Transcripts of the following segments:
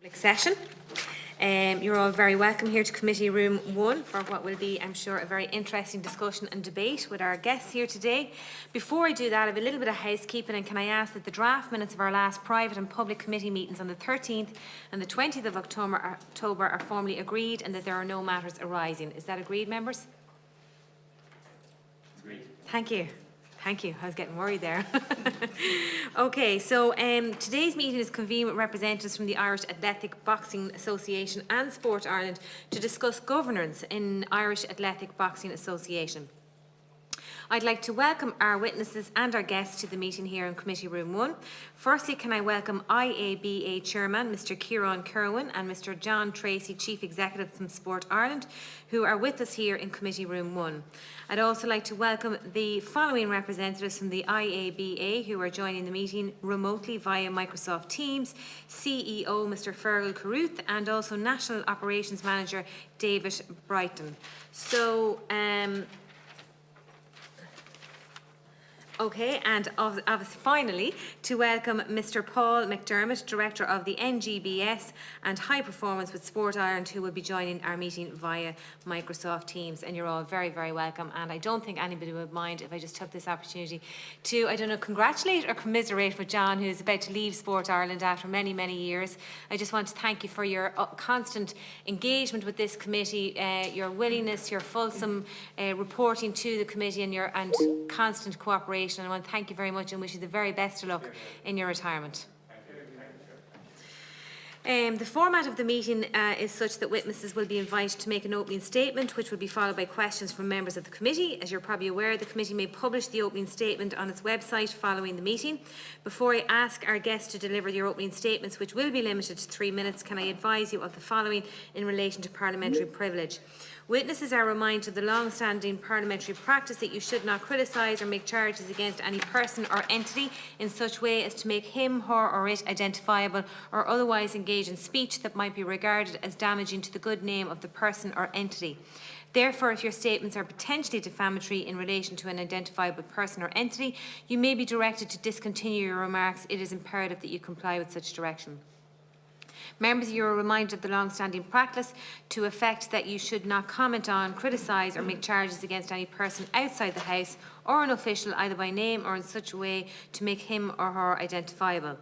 Public session. You're all very welcome here to Committee Room 1 for what will be, I'm sure, a very interesting discussion and debate with our guests here today. Before I do that, I have a little bit of housekeeping, and can I ask that the draft minutes of our last private and public committee meetings on the 13th and the 20th of October are formally agreed, and that there are no matters arising. Is that agreed, members? Agreed. Thank you. Thank you. I was getting worried there. Okay, so today's meeting is convened with representatives from the Irish Athletic Boxing Association and Sport Ireland to discuss governance in Irish Athletic Boxing Association. I'd like to welcome our witnesses and our guests to the meeting here in Committee Room 1. Firstly, can I welcome IABA Chairman Mr Kieran Kerwin and Mr John Tracy, Chief Executive from Sport Ireland, who are with us here in Committee Room 1. I'd also like to welcome the following representatives from the IABA who are joining the meeting remotely via Microsoft Teams: CEO Mr Fergal Carruth and also National Operations Manager David Brighton. So, okay, and finally, to welcome Mr Paul McDermott, Director of the NGBS and High Performance with Sport Ireland, who will be joining our meeting via Microsoft Teams. And you're all very, very welcome. And I don't think anybody would mind if I just took this opportunity to, congratulate or commiserate with John, who's about to leave Sport Ireland after many, many years. I just want to thank you for your constant engagement with this committee, your willingness, your fulsome reporting to the committee, and your constant cooperation. And I want to thank you very much and wish you the very best of luck in your retirement. The format of the meeting is such that witnesses will be invited to make an opening statement, which will be followed by questions from members of the committee. As you're probably aware, the committee may publish the opening statement on its website following the meeting. Before I ask our guests to deliver their opening statements, which will be limited to 3 minutes, can I advise you of the following in relation to parliamentary privilege. Witnesses are reminded of the long-standing parliamentary practice that you should not criticise or make charges against any person or entity in such way as to make him, her or it identifiable or otherwise engage in speech that might be regarded as damaging to the good name of the person or entity. Therefore, if your statements are potentially defamatory in relation to an identifiable person or entity, you may be directed to discontinue your remarks. It is imperative that you comply with such direction. Members, you are reminded of the long-standing practice to effect that you should not comment on, criticise or make charges against any person outside the House or an official, either by name or in such a way to make him or her identifiable.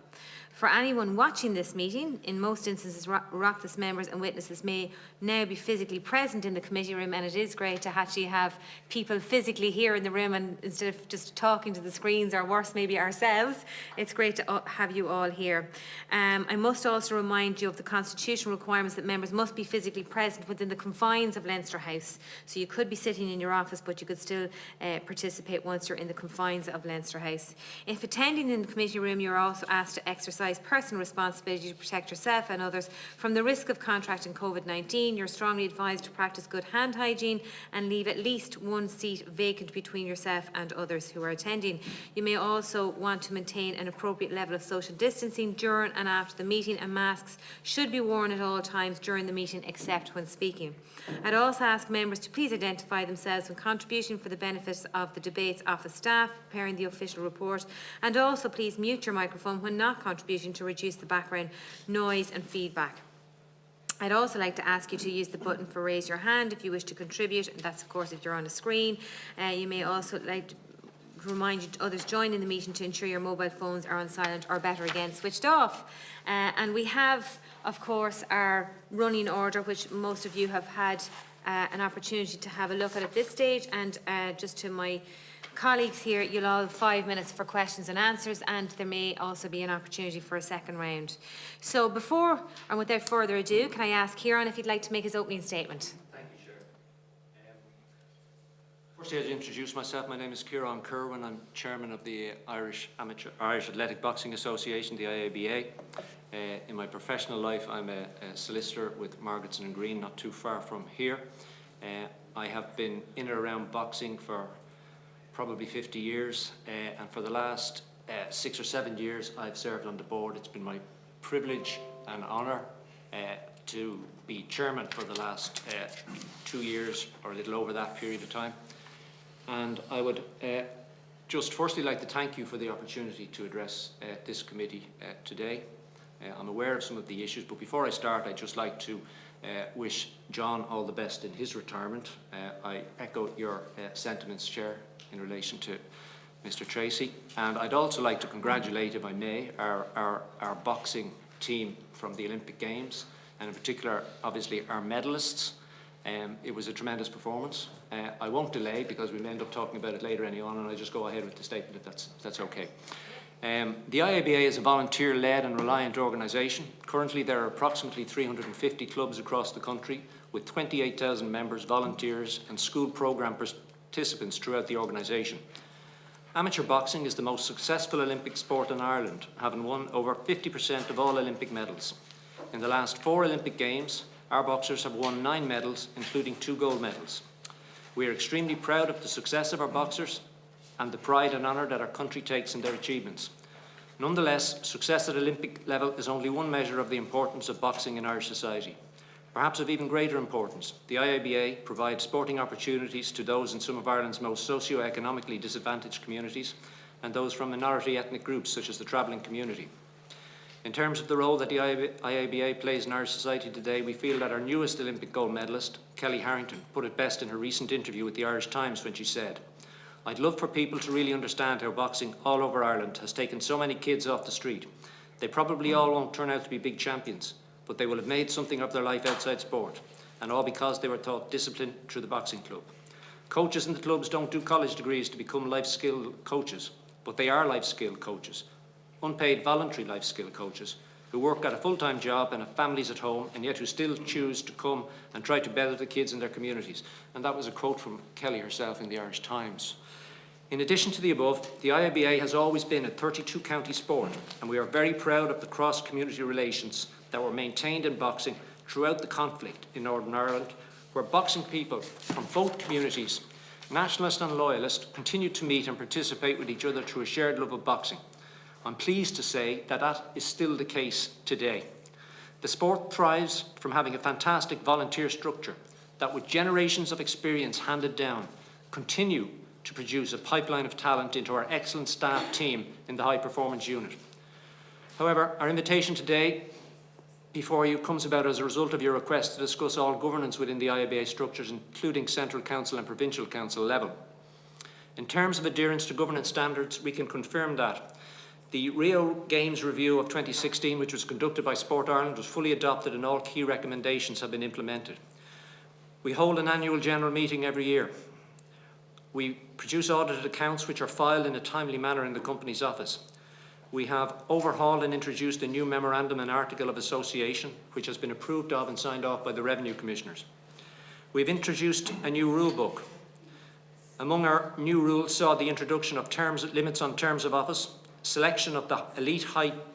For anyone watching this meeting, in most instances, Oireachtas members and witnesses may now be physically present in the committee room, and it is great to actually have people physically here in the room, and instead of just talking to the screens, or worse, maybe ourselves, it's great to have you all here. I must also remind you of the constitutional requirements that members must be physically present within the confines of Leinster House. So you could be sitting in your office, but you could still participate once you're in the confines of Leinster House. If attending in the committee room, you're also asked to exercise personal responsibility to protect yourself and others from the risk of contracting COVID-19. You're strongly advised to practice good hand hygiene and leave at least one seat vacant between yourself and others who are attending. You may also want to maintain an appropriate level of social distancing during and after the meeting, and masks should be worn at all times during the meeting except when speaking. I'd also ask members to please identify themselves when contributing for the benefit of the debates office staff preparing the official report, and also please mute your microphone when not contributing to reduce the background noise and feedback. I'd also like to ask you to use the button for raise your hand if you wish to contribute, and that's of course if you're on a screen. You may also like to remind you to others joining the meeting to ensure your mobile phones are on silent or better again switched off. And we have of course our running order, which most of you have had an opportunity to have a look at this stage, and just to my colleagues here, you'll all have 5 minutes for questions and answers, and there may also be an opportunity for a second round. So before and without further ado, can I ask Kieran if he'd like to make his opening statement? Thank you, Chair. Firstly, I'd introduce myself. My name is Kieran Kerwin. I'm Chairman of the Irish Athletic Boxing Association, the IABA. In my professional life, I'm a solicitor with Margetson and Green, not too far from here. I have been in and around boxing for probably 50 years, and for the last 6 or 7 years I've served on the board. It's been my privilege and honour to be chairman for the last 2 years, or a little over that period of time. And I would just firstly like to thank you for the opportunity to address this committee today. I'm aware of some of the issues, but before I start, I'd just like to wish John all the best in his retirement. I echo your sentiments, Chair, in relation to Mr. Tracy, and I'd also like to congratulate, if I may, our boxing team from the Olympic Games, and in particular, obviously, our medalists. It was a tremendous performance. I won't delay because we may end up talking about it later on, and I'll just go ahead with the statement if that's okay. The IABA is a volunteer-led and reliant organisation. Currently, there are approximately 350 clubs across the country with 28,000 members, volunteers and school programme participants throughout the organisation. Amateur boxing is the most successful Olympic sport in Ireland, having won over 50% of all Olympic medals. In the last 4 Olympic Games, our boxers have won 9 medals, including 2 gold medals. We are extremely proud of the success of our boxers and the pride and honour that our country takes in their achievements. Nonetheless, success at Olympic level is only one measure of the importance of boxing in Irish society. Perhaps of even greater importance, the IABA provides sporting opportunities to those in some of Ireland's most socio-economically disadvantaged communities and those from minority ethnic groups such as the travelling community. In terms of the role that the IABA plays in Irish society today, we feel that our newest Olympic gold medalist, Kelly Harrington, put it best in her recent interview with the Irish Times when she said, "I'd love for people to really understand how boxing all over Ireland has taken so many kids off the street. They probably all won't turn out to be big champions, but they will have made something of their life outside sport, and all because they were taught discipline through the boxing club. Coaches in the clubs don't do college degrees to become life skill coaches, but they are life skill coaches, unpaid voluntary life skill coaches, who work at a full-time job and have families at home, and yet who still choose to come and try to better the kids in their communities." And that was a quote from Kelly herself in the Irish Times. In addition to the above, the IABA has always been a 32-county sport, and we are very proud of the cross-community relations that were maintained in boxing throughout the conflict in Northern Ireland, where boxing people from both communities, nationalist and loyalist, continued to meet and participate with each other through a shared love of boxing. I'm pleased to say that that is still the case today. The sport thrives from having a fantastic volunteer structure that, with generations of experience handed down, continue to produce a pipeline of talent into our excellent staff team in the high performance unit. However, our invitation today before you comes about as a result of your request to discuss all governance within the IABA structures, including central council and provincial council level. In terms of adherence to governance standards, we can confirm that the Rio Games review of 2016, which was conducted by Sport Ireland, was fully adopted and all key recommendations have been implemented. We hold an annual general meeting every year. We produce audited accounts which are filed in a timely manner in the company's office. We have overhauled and introduced a new memorandum and article of association which has been approved of and signed off by the Revenue Commissioners. We've introduced a new rule book. Among our new rules saw the introduction of limits on terms of office, selection of the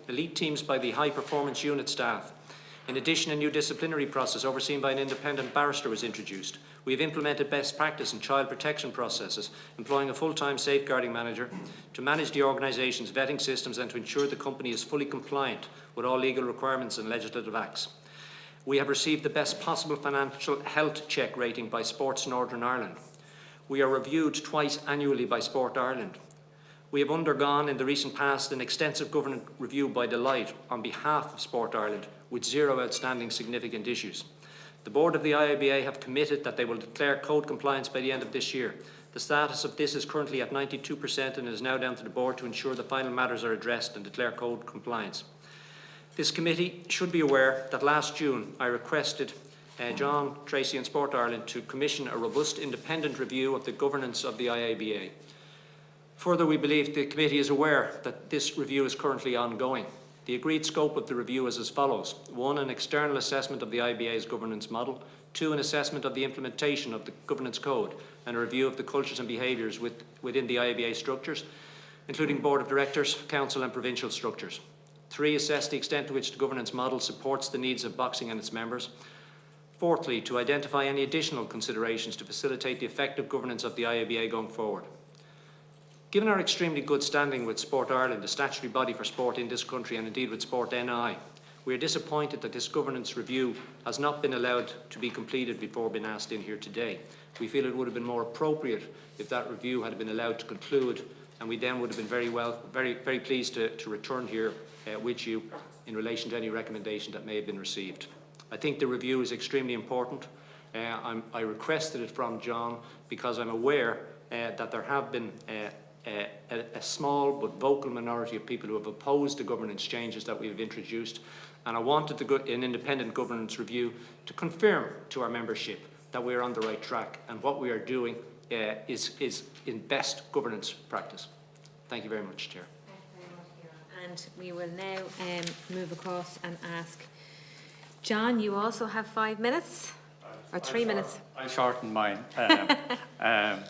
elite teams by the high performance unit staff. In addition, a new disciplinary process overseen by an independent barrister was introduced. We have implemented best practice in child protection processes, employing a full-time safeguarding manager to manage the organisation's vetting systems and to ensure the company is fully compliant with all legal requirements and legislative acts. We have received the best possible financial health check rating by Sports Northern Ireland. We are reviewed twice annually by Sport Ireland. We have undergone in the recent past an extensive governance review by Deloitte on behalf of Sport Ireland with 0 outstanding significant issues. The board of the IABA have committed that they will declare code compliance by the end of this year. The status of this is currently at 92% and is now down to the board to ensure the final matters are addressed and declare code compliance. This committee should be aware that last June I requested John, Tracy and Sport Ireland to commission a robust independent review of the governance of the IABA. Further, we believe the committee is aware that this review is currently ongoing. The agreed scope of the review is as follows. 1, an external assessment of the IABA's governance model. 2, an assessment of the implementation of the governance code and a review of the cultures and behaviours within the IABA structures, including board of directors, council and provincial structures. 3, assess the extent to which the governance model supports the needs of boxing and its members. 4thly, to identify any additional considerations to facilitate the effective governance of the IABA going forward. Given our extremely good standing with Sport Ireland, the statutory body for sport in this country, and indeed with Sport NI, we are disappointed that this governance review has not been allowed to be completed before being asked in here today. We feel it would have been more appropriate if that review had been allowed to conclude, and we then would have been very pleased to return here with you in relation to any recommendation that may have been received. I think the review is extremely important. I requested it from John because I'm aware that there have been a small but vocal minority of people who have opposed the governance changes that we have introduced, and I wanted an independent governance review to confirm to our membership that we are on the right track and what we are doing is in best governance practice. Thank you very much, Chair. Thank you very much, Ciarán. And we will now move across and ask John, you also have 5 minutes or 3 minutes? I'll shorten mine. And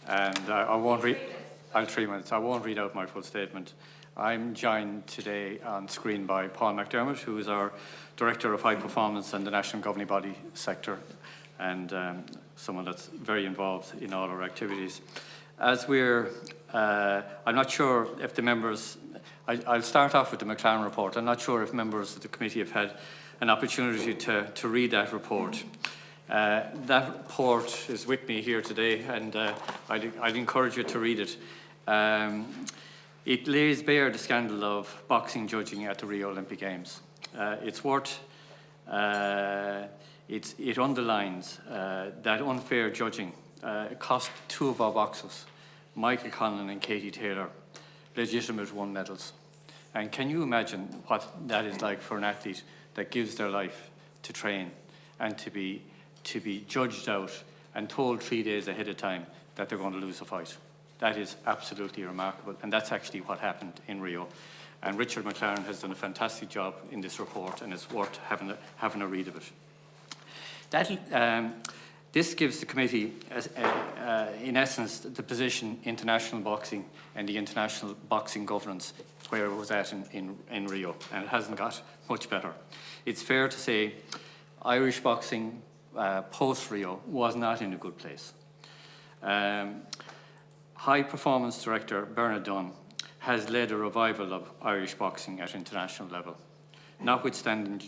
I won't read. I'll 3 minutes. I won't read out my full statement. I'm joined today on screen by Paul McDermott, who is our Director of High Performance and the National Governing Body sector, and someone that's very involved in all our activities. As we're, I'm not sure if the members, I'll start off with the McLaren report. I'm not sure if members of the committee have had an opportunity to read that report. That report is with me here today, and I'd encourage you to read it. It lays bare the scandal of boxing judging at the Rio Olympic Games. It's worth, it underlines that unfair judging cost 2 of our boxers, Michael Conlon and Katie Taylor, legitimate 1 medals. And can you imagine what that is like for an athlete that gives their life to train and to be judged out and told 3 days ahead of time that they're going to lose a fight? That is absolutely remarkable, and that's actually what happened in Rio. And Richard McLaren has done a fantastic job in this report, and it's worth having a read of it. This gives the committee, in essence, the position international boxing and the international boxing governance where it was at in Rio, and it hasn't got much better. It's fair to say Irish boxing post-Rio was not in a good place. High Performance Director Bernard Dunn has led a revival of Irish boxing at international level. Notwithstanding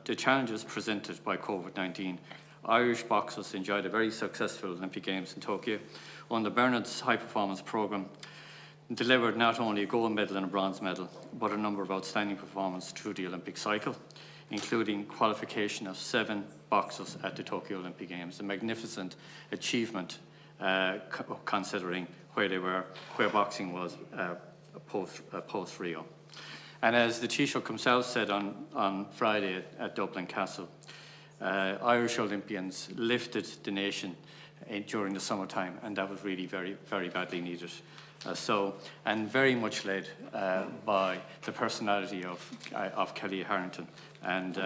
the challenges presented by COVID-19, Irish boxers enjoyed a very successful Olympic Games in Tokyo. Under Bernard's high performance programme, delivered not only a gold medal and a bronze medal, but a number of outstanding performances through the Olympic cycle, including qualification of 7 boxers at the Tokyo Olympic Games, a magnificent achievement considering where they were, where boxing was post Rio. And as the Taoiseach himself said on Friday at Dublin Castle, Irish Olympians lifted the nation during the summertime, and that was really very, very badly needed. And very much led by the personality of Kelly Harrington, and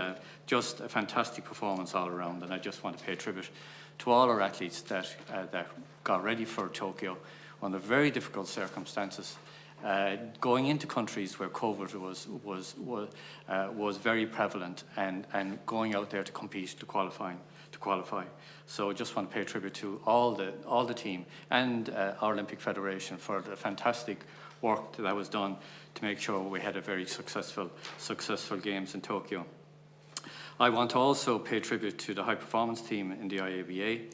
just a fantastic performance all around. And I just want to pay tribute to all our athletes that got ready for Tokyo under very difficult circumstances, going into countries where COVID was very prevalent, and going out there to compete, to qualify. So I just want to pay tribute to all the team and our Olympic Federation for the fantastic work that was done to make sure we had a very successful Games in Tokyo. I want to also pay tribute to the high performance team in the IABA,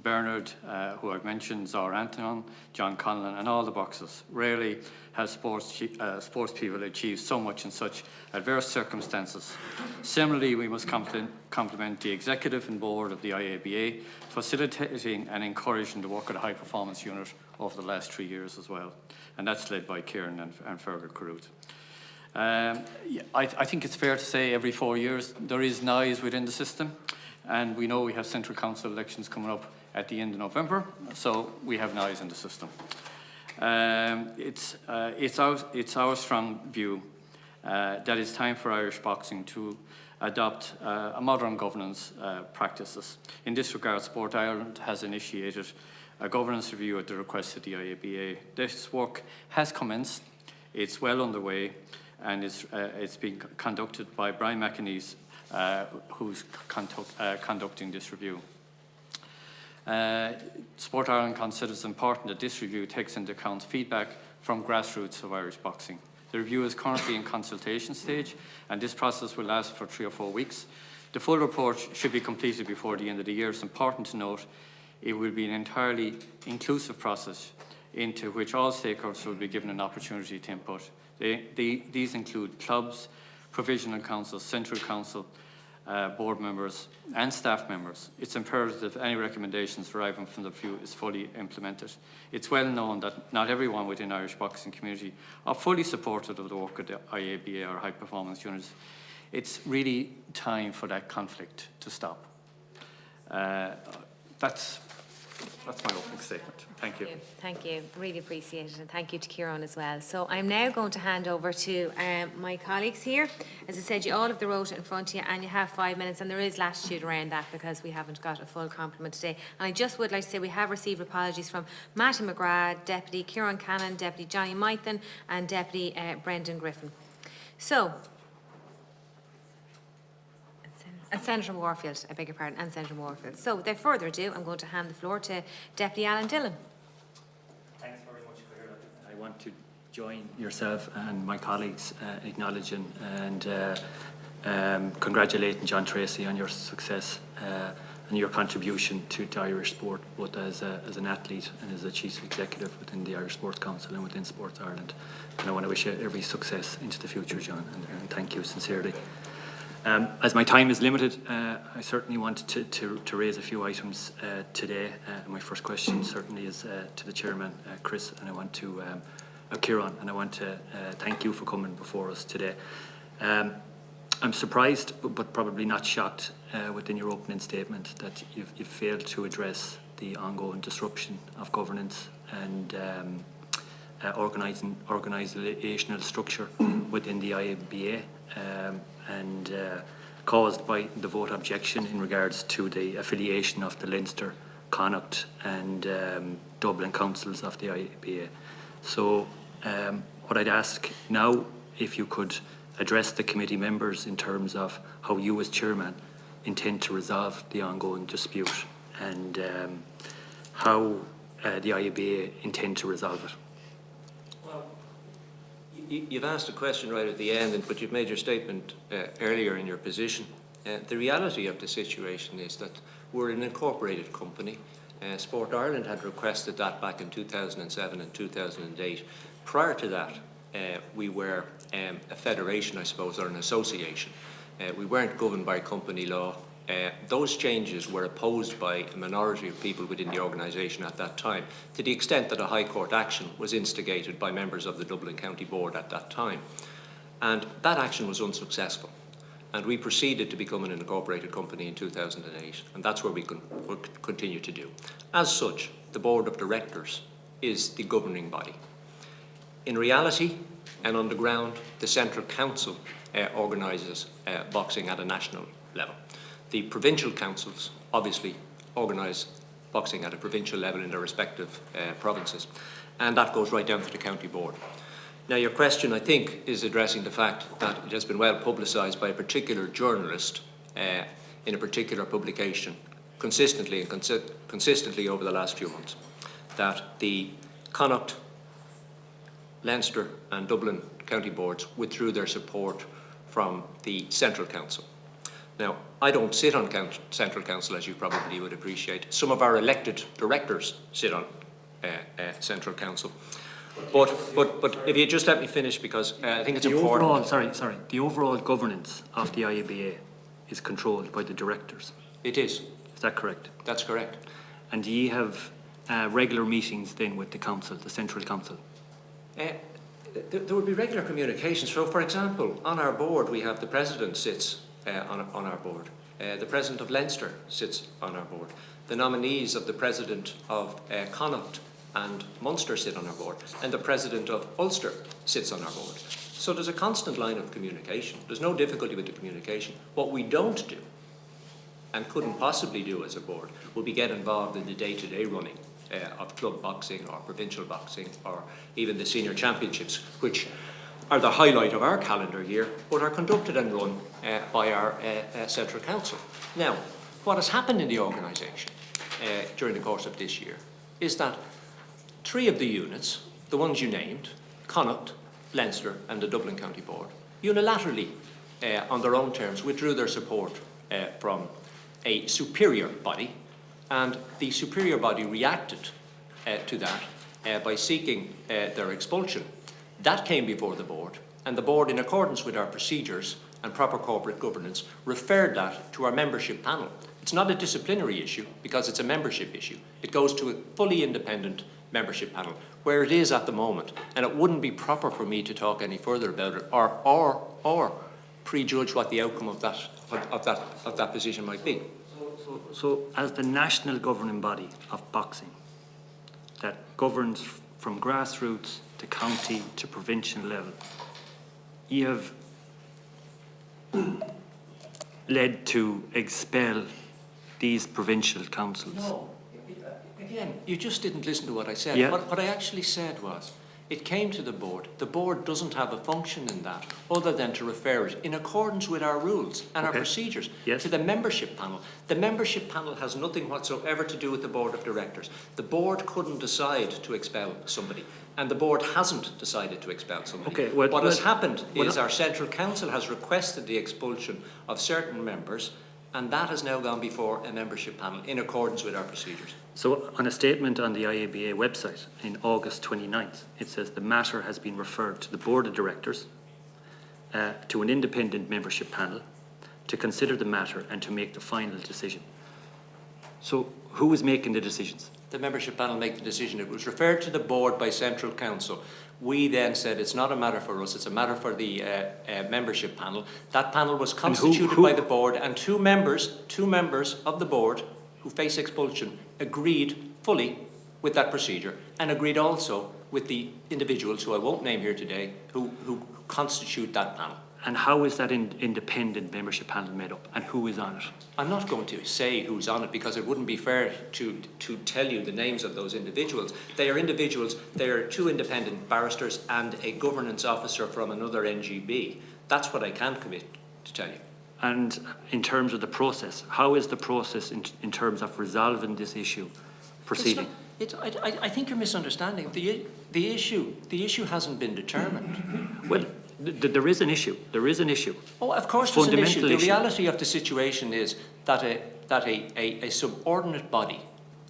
Bernard, who I've mentioned, Zara Antonon, John Conlon, and all the boxers. Rarely has sports people achieved so much in such adverse circumstances. Similarly, we must compliment the executive and board of the IABA, facilitating and encouraging the work of the high performance unit over the last 3 years as well. And that's led by Kieran and Fergal Carruth. I think it's fair to say every 4 years there is noise within the system, and we know we have Central Council elections coming up at the end of November, so we have noise in the system. It's our strong view that it's time for Irish boxing to adopt a modern governance practices. In this regard, Sport Ireland has initiated a governance review at the request of the IABA. This work has commenced, it's well underway, and it's being conducted by Brian McInnes, who's conducting this review. Sport Ireland considers it important that this review takes into account feedback from grassroots of Irish boxing. The review is currently in consultation stage, and this process will last for 3 or 4 weeks. The full report should be completed before the end of the year. It's important to note it will be an entirely inclusive process into which all stakeholders will be given an opportunity to input. These include clubs, provisional council, central council, board members and staff members, it's imperative any recommendations deriving from the review is fully implemented. It's well known that not everyone within the Irish boxing community are fully supportive of the work of the IABA or high performance units. It's really time for that conflict to stop. That's my opening statement. Thank you. Thank you. Really appreciate it, and thank you to Kieran as well. So I'm now going to hand over to my colleagues here. As I said, you all have the rota in front of you, and you have 5 minutes, and there is latitude around that because we haven't got a full complement today. And I just would like to say we have received apologies from Matty McGrath, Deputy Kieran Cannon, Deputy Johnny Mythen, and Deputy Brendan Griffin. So, and Senator Warfield, I beg your pardon, and Senator Warfield. So, without further ado, I'm going to hand the floor to Deputy Alan Dillon. Thanks very much, Claire. I want to join yourself and my colleagues acknowledging and congratulating John Tracy on your success and your contribution to Irish sport, both as an athlete and as a chief executive within the Irish Sports Council and within Sports Ireland. And I want to wish you every success into the future, John, and thank you sincerely. As my time is limited, I certainly want to raise a few items today. My first question certainly is to the Chairman, Chris, and I want to, Kieran, and I want to thank you for coming before us today. I'm surprised, but probably not shocked, within your opening statement that you've failed to address the ongoing disruption of governance and organisational structure within the IABA. And caused by the vote objection in regards to the affiliation of the Leinster, Connacht and Dublin councils of the IABA. So what I'd ask now, if you could address the committee members in terms of how you as chairman intend to resolve the ongoing dispute and how the IABA intend to resolve it. You've asked a question right at the end, but you've made your statement earlier in your position. The reality of the situation is that we're an incorporated company. Sport Ireland had requested that back in 2007 and 2008. Prior to that, we were a federation, I suppose, or an association. We weren't governed by company law. Those changes were opposed by a minority of people within the organisation at that time, to the extent that a High Court action was instigated by members of the Dublin County Board at that time. And that action was unsuccessful. And we proceeded to become an incorporated company in 2008, and that's what we continue to do. As such, the Board of Directors is the governing body. In reality, and on the ground, the Central Council organises boxing at a national level. The provincial councils obviously organise boxing at a provincial level in their respective provinces, and that goes right down to the county board. Now, your question, I think, is addressing the fact that it has been well publicised by a particular journalist in a particular publication consistently over the last few months, that the Connacht, Leinster and Dublin county boards withdrew their support from the Central Council. Now, I don't sit on Central Council, as you probably would appreciate. Some of our elected directors sit on Central Council. But if you just let me finish, because I think it's important. The overall governance of the IABA is controlled by the directors. It is. Is that correct? That's correct. And do you have regular meetings then with the council, the Central Council? There would be regular communications. So, for example, on our board, we have the president sits on our board. The president of Leinster sits on our board. The nominees of the president of Connacht and Munster sit on our board, and the president of Ulster sits on our board. So there's a constant line of communication. There's no difficulty with the communication. What we don't do, and couldn't possibly do as a board, would be get involved in the day-to-day running of club boxing or provincial boxing or even the senior championships, which are the highlight of our calendar year, but are conducted and run by our Central Council. Now, what has happened in the organisation during the course of this year is that 3 of the units, the ones you named, Connacht, Leinster and the Dublin County Board, unilaterally, on their own terms, withdrew their support from a superior body, and the superior body reacted to that by seeking their expulsion. That came before the board, and the board, in accordance with our procedures, and proper corporate governance, referred that to our membership panel. It's not a disciplinary issue because it's a membership issue. It goes to a fully independent membership panel, where it is at the moment, and it wouldn't be proper for me to talk any further about it or prejudge what the outcome of that position might be. So as the national governing body of boxing that governs from grassroots to county to provincial level, you have led to expel these provincial councils. No, again, you just didn't listen to what I said. Yeah. What I actually said was, it came to the board. The board doesn't have a function in that other than to refer it in accordance with our rules and our procedures to the membership panel. The membership panel has nothing whatsoever to do with the board of directors. The board couldn't decide to expel somebody, and the board hasn't decided to expel somebody. Okay, what has happened is our central council has requested the expulsion of certain members, and that has now gone before a membership panel in accordance with our procedures. So on a statement on the IABA website in August 29th, it says the matter has been referred to the Board of Directors, to an independent membership panel, to consider the matter and to make the final decision. So who is making the decisions? The membership panel make the decision. It was referred to the board by Central Council. We then said it's not a matter for us, it's a matter for the membership panel. That panel was constituted by the board, and two members of the board who face expulsion agreed fully with that procedure, and agreed also with the individuals who I won't name here today who constitute that panel. And how is that independent membership panel made up, and who is on it? I'm not going to say who's on it because it wouldn't be fair to tell you the names of those individuals. They are individuals, they are two independent barristers and a governance officer from another NGB. That's what I can commit to tell you. And in terms of the process, how is the process in terms of resolving this issue proceeding? I think you're misunderstanding. The issue hasn't been determined. Well, there is an issue. There is an issue. Oh, of course there's an issue. Fundamental The reality of the situation is that a subordinate body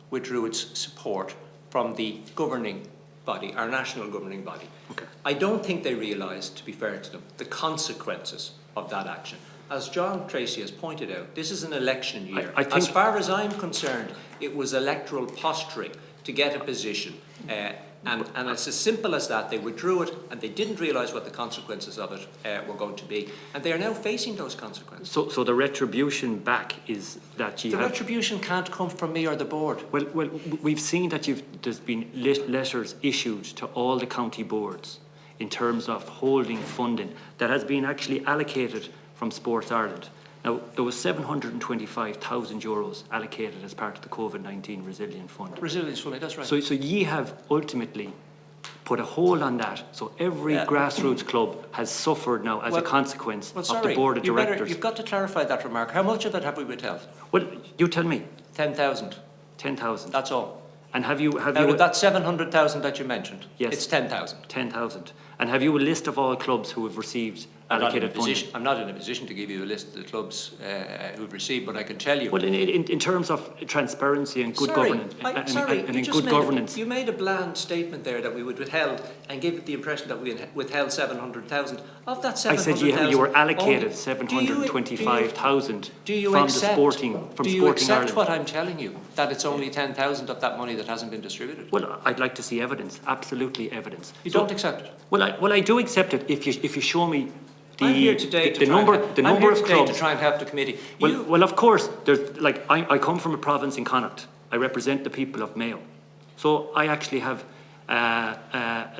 withdrew its support from the governing body, our national governing body. Okay. I don't think they realised, to be fair to them, the consequences of that action. As John Tracy has pointed out, this is an election year. I think, as far as I'm concerned, it was electoral posturing to get a position. And it's as simple as that. They withdrew it and they didn't realise what the consequences of it were going to be. And they are now facing those consequences. so the retribution back is that you have... The retribution can't come from me or the board. Well, we've seen that there's been letters issued to all the county boards in terms of holding funding that has been actually allocated from Sports Ireland. Now, there was €725,000 allocated as part of the COVID-19 Resilience Fund. Resilience Fund, that's right. So ye have ultimately put a hold on that. So every grassroots club has suffered now as a consequence of the Board of Directors. You've got to clarify that remark. How much of it have we withheld? Well, you tell me. 10,000. 10,000. That's all. And have you... Out of that 700,000 that you mentioned, yes, it's 10,000. 10,000. And have you a list of all clubs who have received allocated funding? I'm not in a position to give you a list of the clubs who've received, but I can tell you. Well, in terms of transparency and good governance, You made a bland statement there that we would withheld and gave it the impression that we withheld 700,000. Of that 700,000, I said you were allocated 725,000 from Sporting Ireland. Do you accept what I'm telling you, that it's only 10,000 of that money that hasn't been distributed? Well, I'd like to see evidence, absolutely evidence. You don't accept it? Well, I do accept it if you show me I'm here today to try and help the committee. Well, of course, there's I come from a province in Connacht. I represent the people of Mayo, so I actually have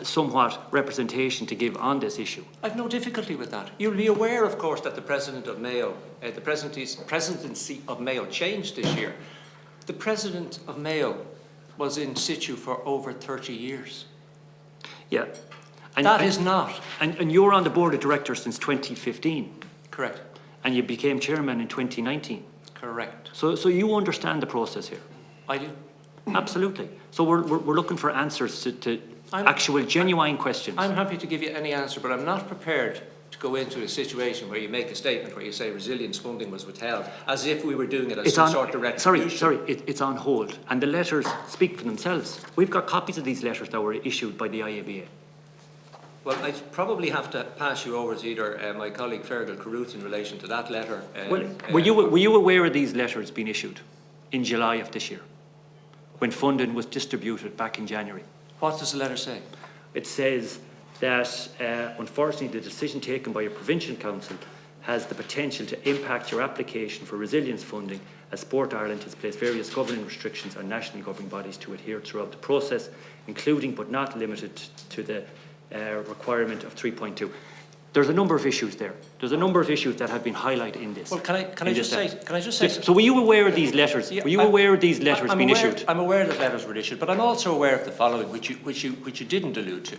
somewhat representation to give on this issue. I've no difficulty with that. You'll be aware, of course, that the president of Mayo, the presidency of Mayo changed this year. The president of Mayo was in situ for over 30 years. Yeah. And you're on the Board of Directors since 2015. Correct. And you became chairman in 2019. Correct. So you understand the process here? I do. Absolutely. So we're looking for answers to actual genuine questions. I'm happy to give you any answer, but I'm not prepared to go into a situation where you make a statement where you say resilience funding was withheld, as if we were doing it as some sort of retribution. Sorry, it's on hold. And the letters speak for themselves. We've got copies of these letters that were issued by the IABA. Well, I probably have to pass you over to either my colleague Fergal Carruth in relation to that letter. Were you aware of these letters being issued in July of this year, when funding was distributed back in January? What does the letter say? It says that unfortunately the decision taken by a provincial council has the potential to impact your application for resilience funding, as Sport Ireland has placed various governing restrictions on national governing bodies to adhere throughout the process, including but not limited to the requirement of 3.2. There's a number of issues there. There's a number of issues that have been highlighted in this. Well, can I just say? So were you aware of these letters? Yeah, were you aware of these letters being issued? I'm aware that letters were issued, but I'm also aware of the following, which you didn't allude to.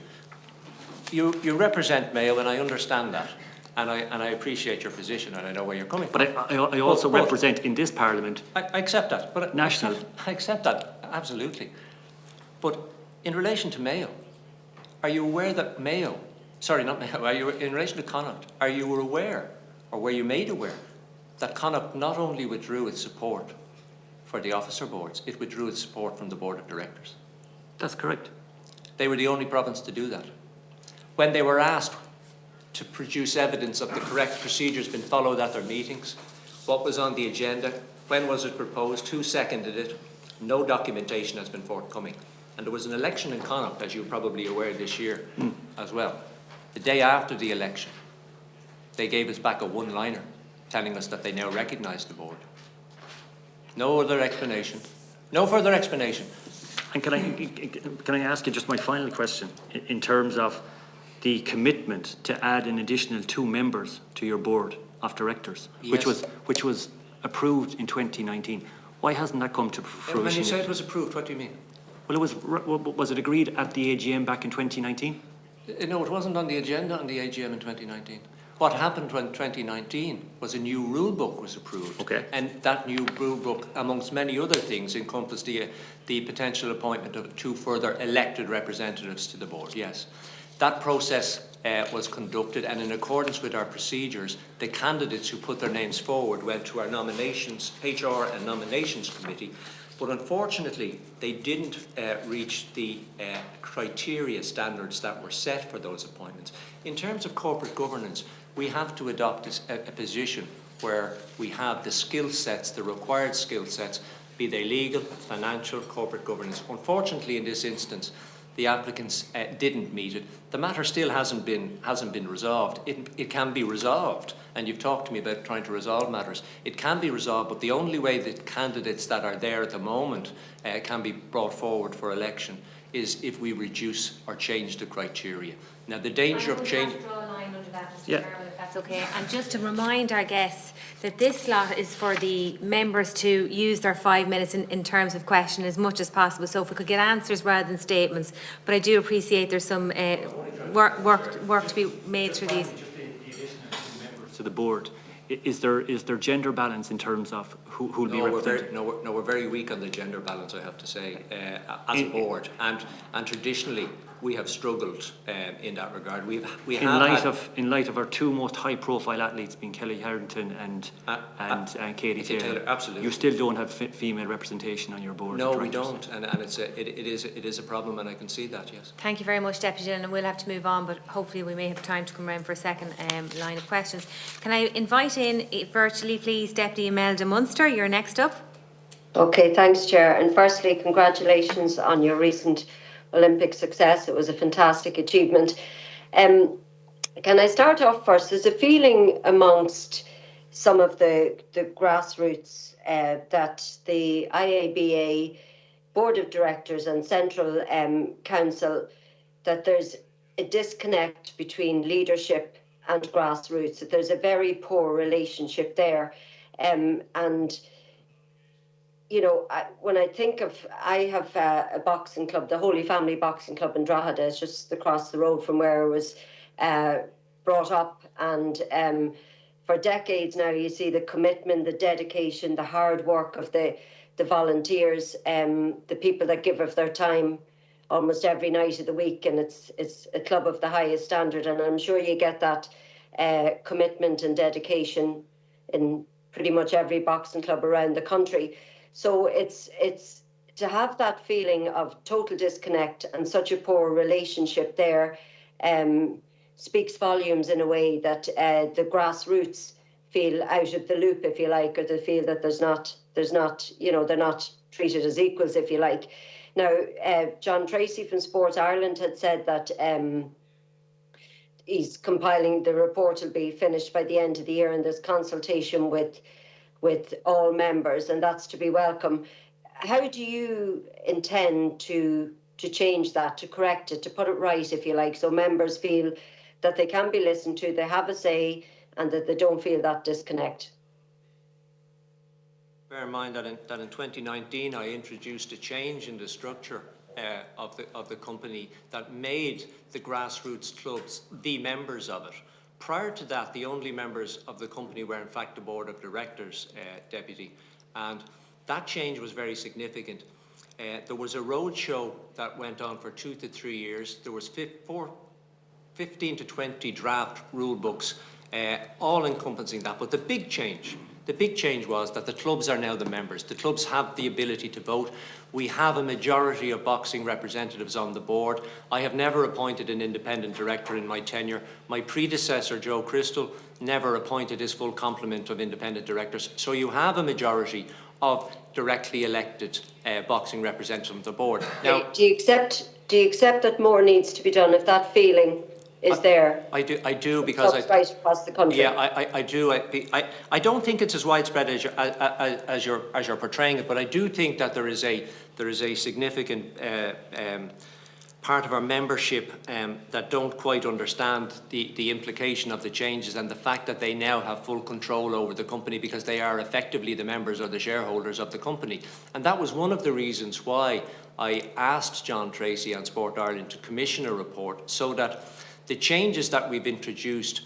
You represent Mayo, and I understand that, and I appreciate your position, and I know where you're coming from. But I also represent in this Parliament. I accept that, but national. I accept that absolutely. But in relation to Mayo, are you aware that Mayo? Sorry, not Mayo. Are you in relation to Connacht? Are you aware, or were you made aware, that Connacht not only withdrew its support for the officer boards, it withdrew its support from the board of directors? That's correct. They were the only province to do that. When they were asked to produce evidence of the correct procedures being followed at their meetings, what was on the agenda, when was it proposed, who seconded it, no documentation has been forthcoming. And there was an election in Connacht, as you're probably aware, this year as well. The day after the election, they gave us back a one-liner telling us that they now recognise the board. No other explanation, no further explanation. And can I ask you just my final question in terms of the commitment to add an additional 2 members to your board of directors, Yes. which was approved in 2019? Why hasn't that come to fruition? When you say yet? it was approved, what do you mean? Well, was it agreed at the AGM back in 2019? No, it wasn't on the agenda on the AGM in 2019. What happened when 2019 was a new rule book was approved. Okay. And that new rule book, amongst many other things, encompassed the potential appointment of 2 further elected representatives to the board, yes. That process was conducted, and in accordance with our procedures, the candidates who put their names forward went to our nominations, HR and nominations committee. But unfortunately, they didn't reach the criteria standards that were set for those appointments. In terms of corporate governance, we have to adopt a position where we have the skill sets, the required skill sets, be they legal, financial, corporate governance. Unfortunately, in this instance, the applicants didn't meet it. The matter still hasn't been resolved. It can be resolved, and you've talked to me about trying to resolve matters. It can be resolved, but the only way that candidates that are there at the moment can be brought forward for election is if we reduce or change the criteria. Now, the danger of change. Draw a line under that, Mr. Yeah. Chairman, if that's okay. And just to remind our guests that this slot is for the members to use their 5 minutes in terms of question as much as possible. So if we could get answers rather than statements, but I do appreciate there's some work to be made through these. Just the additional 2 members to the board. Is there gender balance in terms of who will be represented? We're very weak on the gender balance, I have to say, as a board, and traditionally we have struggled in that regard. In light of our 2 most high-profile athletes, being Kelly Harrington and Katie Taylor, absolutely. You still don't have female representation on your board. No, we don't, and it is a problem, and I can see that. Yes. Thank you very much, Deputy Dillon, and we'll have to move on, but hopefully we may have time to come around for a second line of questions. Can I invite in virtually, please, Deputy Imelda Munster? You're next up. Okay, thanks, Chair. And firstly, congratulations on your recent Olympic success. It was a fantastic achievement. Can I start off first? There's a feeling amongst some of the grassroots that the IABA Board of Directors and Central Council, that there's a disconnect between leadership and grassroots, that there's a very poor relationship there. And you know, when I think of, I have a boxing club, the Holy Family Boxing Club in Drogheda, is just across the road from where I was brought up. And for decades now, you see the commitment, the dedication, the hard work of the volunteers, the people that give of their time almost every night of the week. And it's a club of the highest standard. And I'm sure you get that commitment and dedication in pretty much every boxing club around the country. So it's to have that feeling of total disconnect and such a poor relationship there. speaks volumes in a way that the grassroots feel out of the loop, if you like, or they feel that there's not, they're not treated as equals, if you like. Now, John Tracy from Sport Ireland had said that he's compiling the report, will be finished by the end of the year, and there's consultation with all members, and that's to be welcome. How do you intend to change that, to correct it, to put it right, if you like, so members feel that they can be listened to, they have a say, and that they don't feel that disconnect? Bear in mind that in 2019 I introduced a change in the structure of the company that made the grassroots clubs the members of it. Prior to that, the only members of the company were in fact the board of directors, Deputy, and that change was very significant. There was a roadshow that went on for 2 to 3 years. There was 15 to 20 draft rule books, all encompassing that. But the big change was that the clubs are now the members. The clubs have the ability to vote. We have a majority of boxing representatives on the board. I have never appointed an independent director in my tenure. My predecessor, Joe Crystal, never appointed his full complement of independent directors. So you have a majority of directly elected boxing representatives on the board. Now, do you accept that more needs to be done, if that feeling is there? I do because right across the country. Yeah, I do. I don't think it's as widespread as you're portraying it, but I do think that there is a significant part of our membership that don't quite understand the implication of the changes and the fact that they now have full control over the company because they are effectively the members or the shareholders of the company. And that was one of the reasons why I asked John Tracy and Sport Ireland to commission a report so that the changes that we've introduced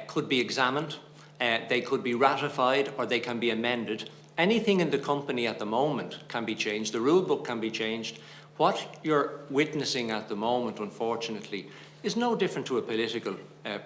could be examined, they could be ratified, or they can be amended. Anything in the company at the moment can be changed. The rule book can be changed. What you're witnessing at the moment, unfortunately, is no different to a political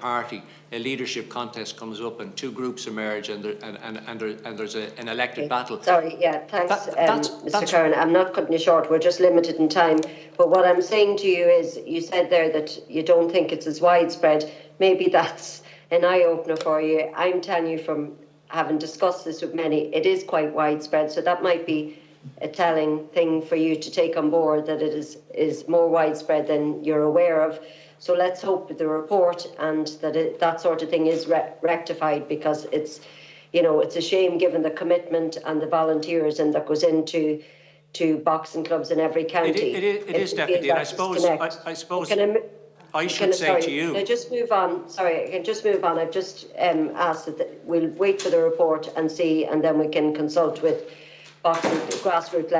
party. A leadership contest comes up and two groups emerge and there's an elected battle. Sorry, yeah, thanks, Mr. Curran. I'm not cutting you short, we're just limited in time. But what I'm saying to you is, you said there that you don't think it's as widespread. Maybe that's an eye-opener for you. I'm telling you from having discussed this with many, it is quite widespread. So that might be a telling thing for you to take on board, that it is more widespread than you're aware of. So let's hope with the report and that that sort of thing is rectified, because it's, it's a shame given the commitment and the volunteers and that goes into boxing clubs in every county. It is, Deputy, and I suppose I should say to you. Can I just move on? Sorry, I can just move on. I've just asked that we'll wait for the report and see, and then we can consult with boxing grassroots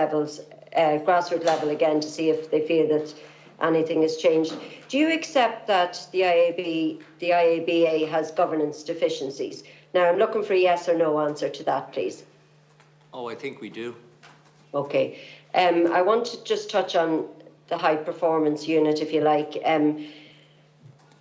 level again to see if they feel that anything has changed. Do you accept that the IABA has governance deficiencies? Now, I'm looking for a yes or no answer to that, please. Oh, I think we do. Okay. I want to just touch on the high performance unit, if you like.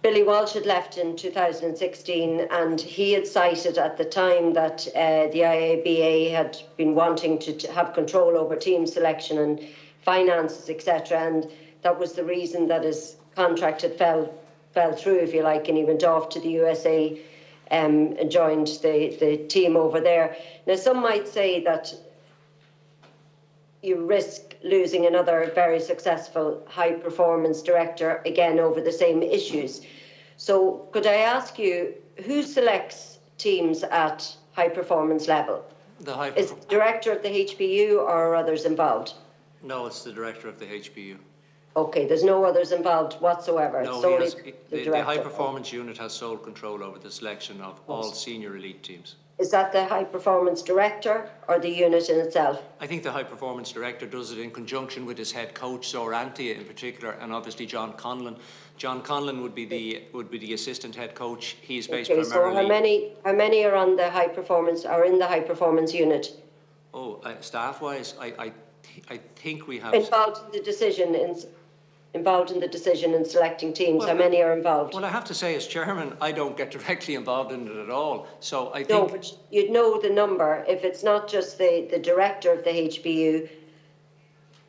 Billy Walsh had left in 2016, and he had cited at the time that the IABA had been wanting to have control over team selection and finances, etc., and that was the reason that his contract had fell through, if you like, and he went off to the USA and joined the team over there. Now, some might say that you risk losing another very successful high-performance director again over the same issues. So could I ask you, who selects teams at high-performance level? Is the director of the HPU or are others involved? No, it's the director of the HPU. Okay, there's no others involved whatsoever. No, the high-performance unit has sole control over the selection of all senior elite teams. Is that the high-performance director or the unit in itself? I think the high-performance director does it in conjunction with his head coach, Zor Antia in particular, and obviously John Conlon. John Conlon would be the assistant head coach. He's based primarily. So how many are on the high-performance, are in the high-performance unit? Oh, staff-wise, I think we have involved in the decision in selecting teams. Well, how many are involved? Well, I have to say, as chairman, I don't get directly involved in it at all. So I think. No, but you'd know the number if it's not just the director of the HBU.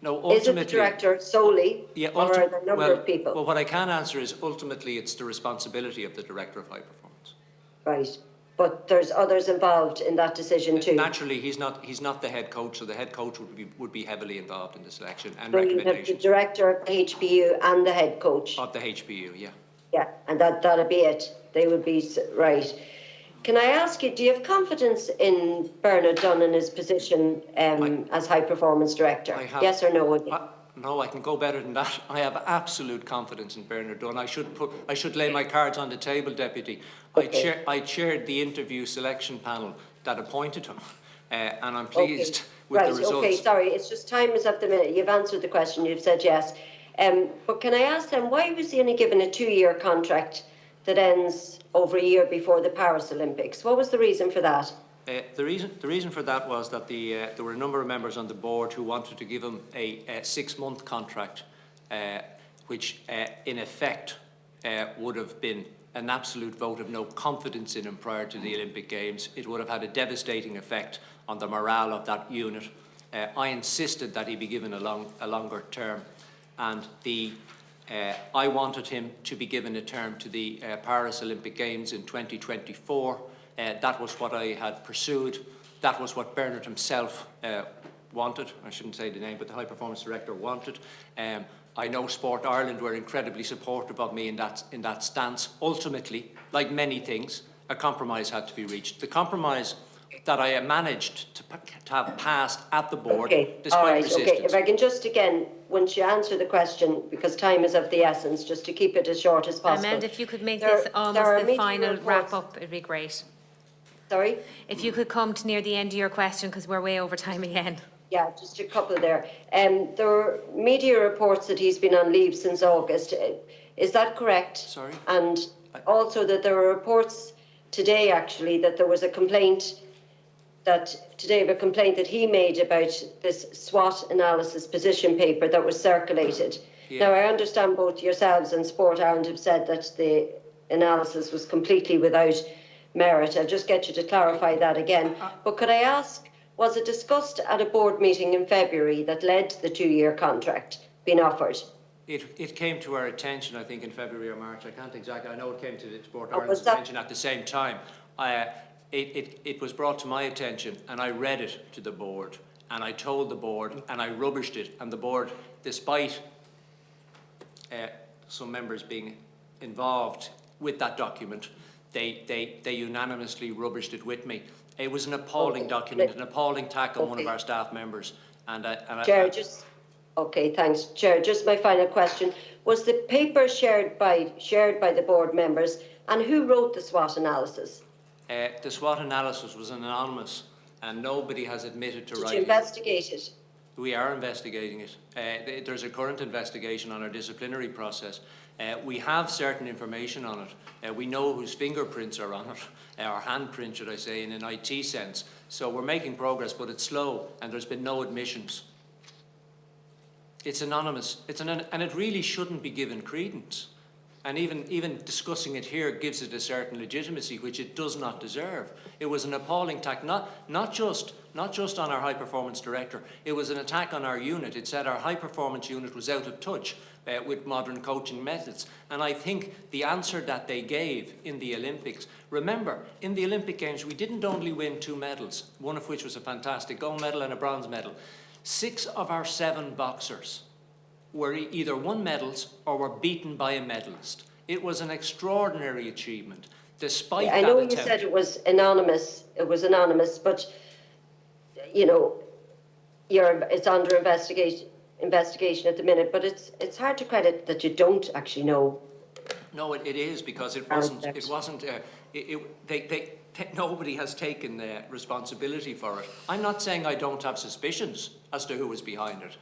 No, Is it ultimately. the director solely, Yeah, or are there a number of people? Well, what I can answer is ultimately it's the responsibility of the Director of High Performance. Right. But there's others involved in that decision too. Naturally, he's not the head coach, so the head coach would be heavily involved in the selection and So you have the recommendations director of the HBU and the head coach. of the HBU. Yeah. Yeah, and that'll be it. They would be right. Can I ask you, do you have confidence in Bernard Dunn in his position as high performance director? I have, Yes or no? no, I can go better than that. I have absolute confidence in Bernard Dunn. I should lay my cards on the table, Deputy. Okay. I chaired the interview selection panel that appointed him, and I'm pleased with the results. Okay, sorry, it's just time is up the minute. You've answered the question, you've said yes. But can I ask them, why was he only given a 2-year contract that ends over a year before the Paris Olympics? What was the reason for that? The reason for that was that there were a number of members on the board who wanted to give him a 6-month contract, which in effect would have been an absolute vote of no confidence in him prior to the Olympic Games. It would have had a devastating effect on the morale of that unit. I insisted that he be given a longer term, and I wanted him to be given a term to the Paris Olympic Games in 2024. That was what I had pursued. That was what Bernard himself wanted. I shouldn't say the name, but the high performance director wanted. I know Sport Ireland were incredibly supportive of me in that stance. Ultimately, like many things, a compromise had to be reached. The compromise that I managed to have passed at the board, despite resistance. Okay, if I can just again, once you answer the question, because time is of the essence, just to keep it as short as possible. Amanda, if you could make this almost the final wrap-up, it'd be great. Sorry? If you could come to near the end of your question, because we're way over time again. Yeah, just a couple there. There were media reports that he's been on leave since August. Is that correct? Sorry? And also that there were reports today, actually, that there was a complaint that he made about this SWOT analysis position paper that was circulated. Yeah. Now, I understand both yourselves and Sport Ireland have said that the analysis was completely without merit. I'll just get you to clarify that again. But could I ask, was it discussed at a board meeting in February that led to the 2-year contract being offered? It came to our attention, I think, in February or March. I can't exactly. I know it came to the Sport Ireland's attention at the same time. It was brought to my attention, and I read it to the board, and I told the board, and I rubbished it, and the board, despite some members being involved with that document, they unanimously rubbished it with me. It was an appalling document, an appalling attack on one of our staff members. Chair, okay, thanks. Chair, just my final question. Was the paper shared by the board members, and who wrote the SWOT analysis? The SWOT analysis was anonymous, and nobody has admitted to writing it. Did you investigate it? We are investigating it. There's a current investigation on our disciplinary process. We have certain information on it. We know whose fingerprints are on it, or handprint, should I say, in an IT sense. So we're making progress, but it's slow, and there's been no admissions. It's anonymous, and it really shouldn't be given credence. And even discussing it here gives it a certain legitimacy, which it does not deserve. It was an appalling attack, not just on our high performance director. It was an attack on our unit. It said our high performance unit was out of touch with modern coaching methods. And I think the answer that they gave in the Olympics, remember, in the Olympic Games, we didn't only win 2 medals, one of which was a fantastic gold medal and a bronze medal. 6 of our 7 boxers were either won medals or were beaten by a medalist. It was an extraordinary achievement, despite that attempt. I know you said it was anonymous. It was anonymous, but you know, it's under investigation at the minute. But it's hard to credit that you don't actually know. No, it is, because it wasn't. Nobody has taken responsibility for it. I'm not saying I don't have suspicions as to who was behind it.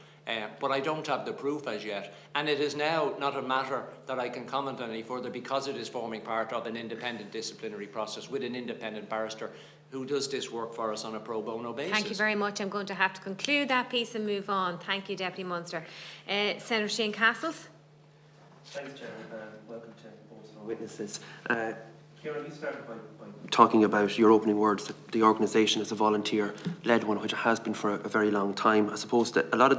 But I don't have the proof as yet, and it is now not a matter that I can comment on any further, because it is forming part of an independent disciplinary process with an independent barrister who does this work for us on a pro bono basis. Thank you very much. I'm going to have to conclude that piece and move on. Thank you, Deputy Munster. Senator Shane Castles. Thanks, Chair. Welcome to both our witnesses. Ciara, you started by talking about your opening words that the organisation is a volunteer-led one, which it has been for a very long time. I suppose that a lot of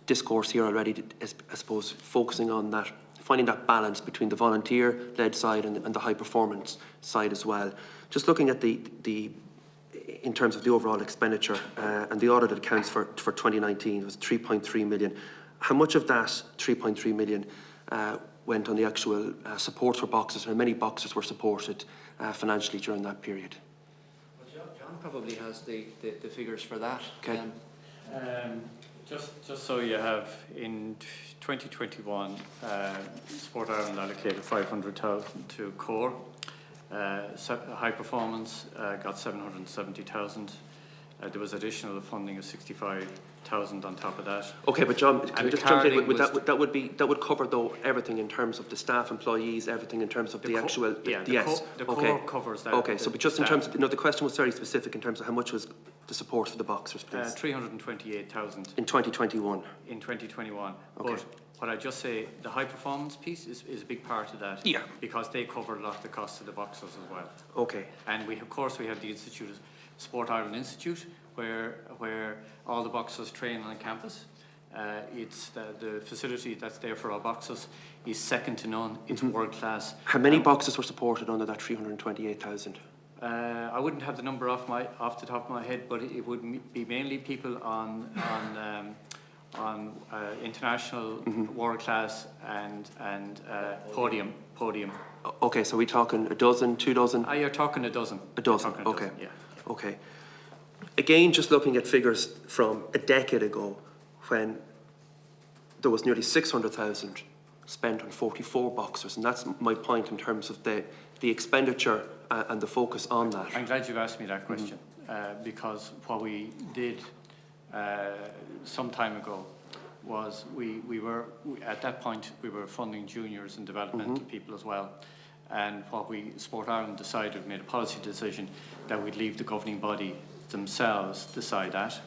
discourse here already is, I suppose, focusing on that, finding that balance between the volunteer-led side and the high-performance side as well. Just looking at in terms of the overall expenditure and the audited accounts for 2019 was 3.3 million. How much of that 3.3 million went on the actual support for boxers, and how many boxers were supported financially during that period? Well, John probably has the figures for that. Okay. Just so you have, in 2021, Sport Ireland allocated 500,000 to core. High performance got 770,000. There was additional funding of 65,000 on top of that. Okay, but John, can you just jump in? That would cover though everything in terms of the staff, employees, everything in terms of the actual. Yes. The core covers that. Okay, so but just in terms of the question was very specific in terms of how much was the support for the boxers, please. 328,000 in 2021. In 2021. Okay. But what I just say, the high performance piece is a big part of that. Yeah. Because they cover a lot of the costs of the boxers as well. Okay. And we, of course, we have the institute, Sport Ireland Institute, where all the boxers train on campus. It's the facility that's there for our boxers is second to none. It's world class. How many boxers were supported under that 328,000? I wouldn't have the number off the top of my head, but it would be mainly people on international world class and podium. Okay, so we're talking a dozen, 2 dozen? You're talking a dozen. A dozen, You're talking a okay. dozen, yeah. Okay. Again, just looking at figures from a decade ago, when there was nearly 600,000 spent on 44 boxers, and that's my point in terms of the expenditure and the focus on that. I'm glad you've asked me that question, because what we did some time ago was at that point we were funding juniors and developmental people as well. And what Sport Ireland decided, made a policy decision that we'd leave the governing body themselves decide that.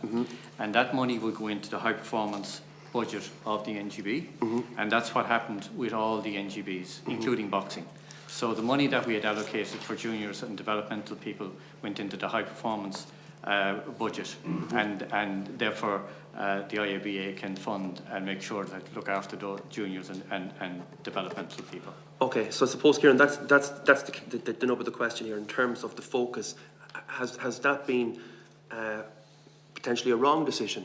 And that money would go into the high performance budget of the NGB. And that's what happened with all the NGBs, including boxing. So the money that we had allocated for juniors and developmental people went into the high performance budget, and therefore the IABA can fund and make sure that look after the juniors and developmental people. Okay, so I suppose, Kieran, that's the nub of the question here in terms of the focus. Has that been potentially a wrong decision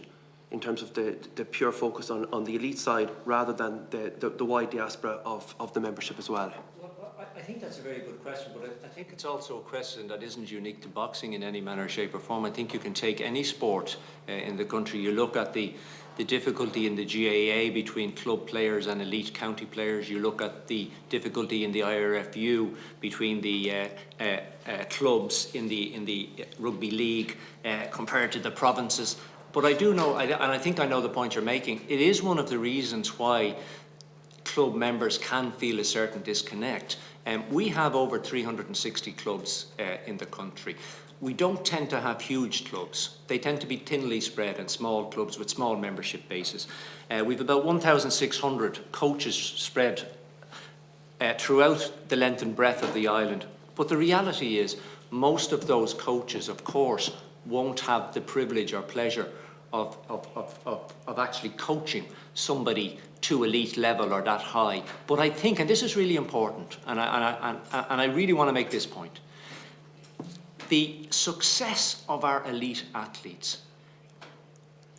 in terms of the pure focus on the elite side rather than the wide diaspora of the membership as well? I think that's a very good question, but I think it's also a question that isn't unique to boxing in any manner, shape or form. I think you can take any sport in the country. You look at the difficulty in the GAA between club players and elite county players. You look at the difficulty in the IRFU between the clubs in the rugby league compared to the provinces. But I do know, and I think I know the point you're making, it is one of the reasons why club members can feel a certain disconnect. We have over 360 clubs in the country. We don't tend to have huge clubs. They tend to be thinly spread and small clubs with small membership bases. We've about 1,600 coaches spread throughout the length and breadth of the island. But the reality is most of those coaches, of course, won't have the privilege or pleasure of actually coaching somebody to elite level or that high. But I think, and this is really important, and I really want to make this point, the success of our elite athletes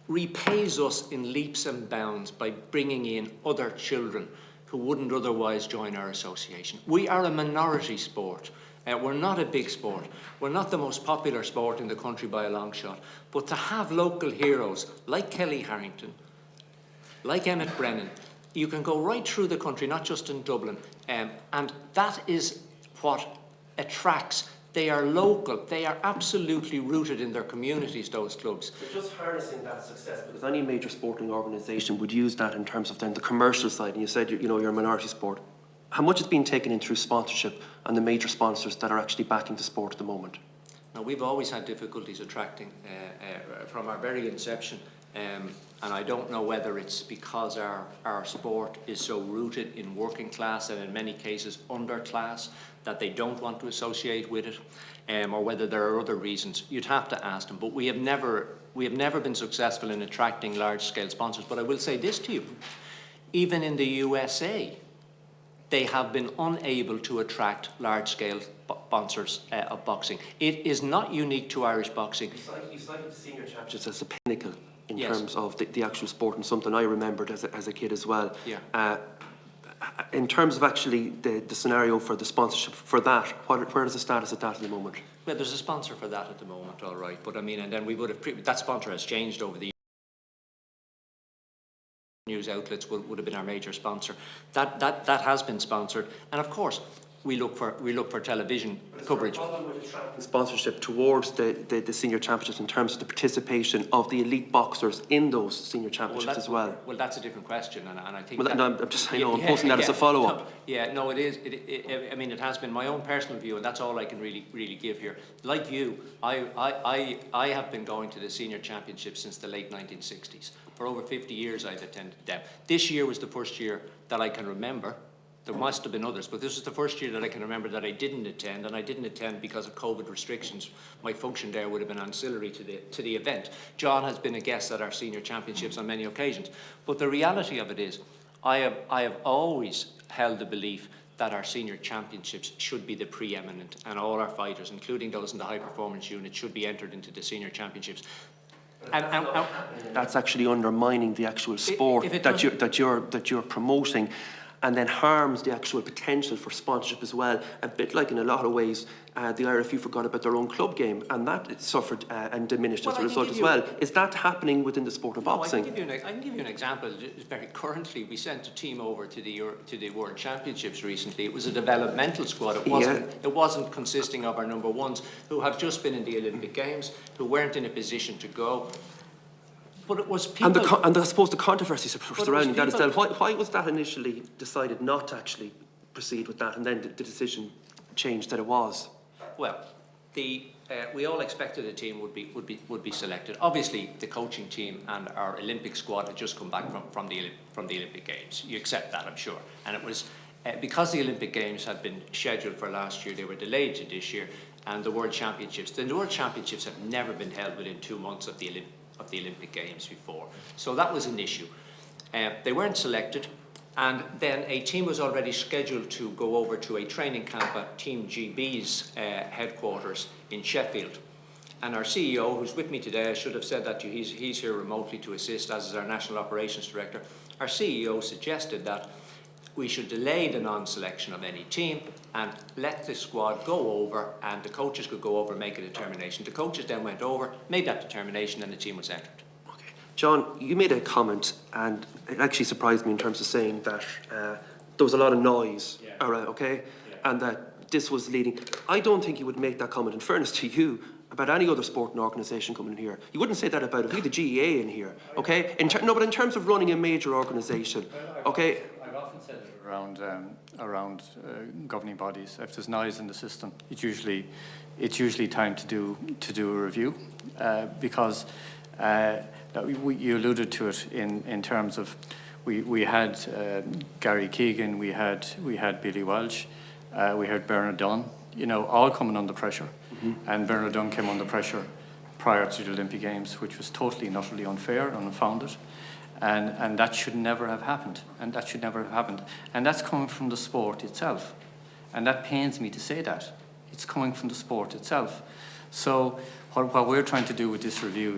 repays us in leaps and bounds by bringing in other children who wouldn't otherwise join our association. We are a minority sport. We're not a big sport. We're not the most popular sport in the country by a long shot. But to have local heroes like Kelly Harrington, like Emmett Brennan, you can go right through the country, not just in Dublin. And that is what attracts. They are local. They are absolutely rooted in their communities, those clubs. So just harnessing that success, because any major sporting organisation would use that in terms of then the commercial side. And you said, you're a minority sport. How much is being taken in through sponsorship and the major sponsors that are actually backing the sport at the moment? Now, we've always had difficulties attracting from our very inception, and I don't know whether it's because our sport is so rooted in working class and in many cases underclass that they don't want to associate with it, or whether there are other reasons. You'd have to ask them, but we have never been successful in attracting large-scale sponsors. But I will say this to you, even in the USA, they have been unable to attract large-scale sponsors of boxing. It is not unique to Irish boxing. You cited the senior championships as a pinnacle in Yes. terms of the actual sport, and something I remembered as a kid as well. Yeah. In terms of actually the scenario for the sponsorship for that, where is the status of that at the moment? Well, there's a sponsor for that at the moment, all right. But I mean, and then we would have, that sponsor has changed over the years. News outlets would have been our major sponsor. That has been sponsored. And of course, we look for television coverage. Sponsorship towards the senior championships in terms of the participation of the elite boxers in those senior championships as well. Well, that's a different question, and I think. Well, I'm just saying, I'm posing that as a follow-up. No, yeah, no, it is. I mean, it has been my own personal view, and that's all I can really give here. Like you, I have been going to the senior championships since the late 1960s. For over 50 years, I've attended them. This year was the first year that I can remember. There must have been others, but this was the first year that I can remember that I didn't attend, and I didn't attend because of COVID restrictions. My function there would have been ancillary to the event. John has been a guest at our senior championships on many occasions, but the reality of it is, I have always held the belief that our senior championships should be the preeminent, and all our fighters, including those in the high performance unit, should be entered into the senior championships. And that's actually undermining the actual sport that you're promoting, and then harms the actual potential for sponsorship as well. A bit like in a lot of ways, the IRFU forgot about their own club game, and that suffered and diminished as a result as well. Is that happening within the sport of boxing? I can give you an example. Very currently, we sent a team over to the World Championships recently. It was a developmental squad. It wasn't consisting of our number ones who have just been in the Olympic Games, who weren't in a position to go. But it was people. And I suppose the controversy surrounding that is that why was that initially decided not to actually proceed with that, and then the decision changed that it was? Well, we all expected a team would be selected. Obviously, the coaching team and our Olympic squad had just come back from the Olympic Games. You accept that, I'm sure. And it was because the Olympic Games had been scheduled for last year, they were delayed to this year, and the World Championships. The World Championships have never been held within 2 months of the Olympic Games before. So that was an issue. They weren't selected, and then a team was already scheduled to go over to a training camp at Team GB's headquarters in Sheffield. And our CEO, who's with me today, I should have said that to you, he's here remotely to assist, as is our National Operations Director. Our CEO suggested that we should delay the non-selection of any team and let the squad go over, and the coaches could go over and make a determination. The coaches then went over, made that determination, and the team was entered. Okay. John, you made a comment, and it actually surprised me in terms of saying that there was a lot of noise around, okay? Yeah. And that this was leading. I don't think you would make that comment, in fairness to you, about any other sporting organisation coming in here. You wouldn't say that about the GEA in here, okay? No, but in terms of running a major organisation, okay? I've often said it around governing bodies. If there's noise in the system, it's usually time to do a review, because you alluded to it in terms of we had Gary Keegan, we had Billy Welsh, we had Bernard Dunn, all coming under pressure. Mm-hmm. And Bernard Dunn came under pressure prior to the Olympic Games, which was totally and utterly unfair and unfounded. And that should never have happened. And that's coming from the sport itself. And that pains me to say that. It's coming from the sport itself. So what we're trying to do with this review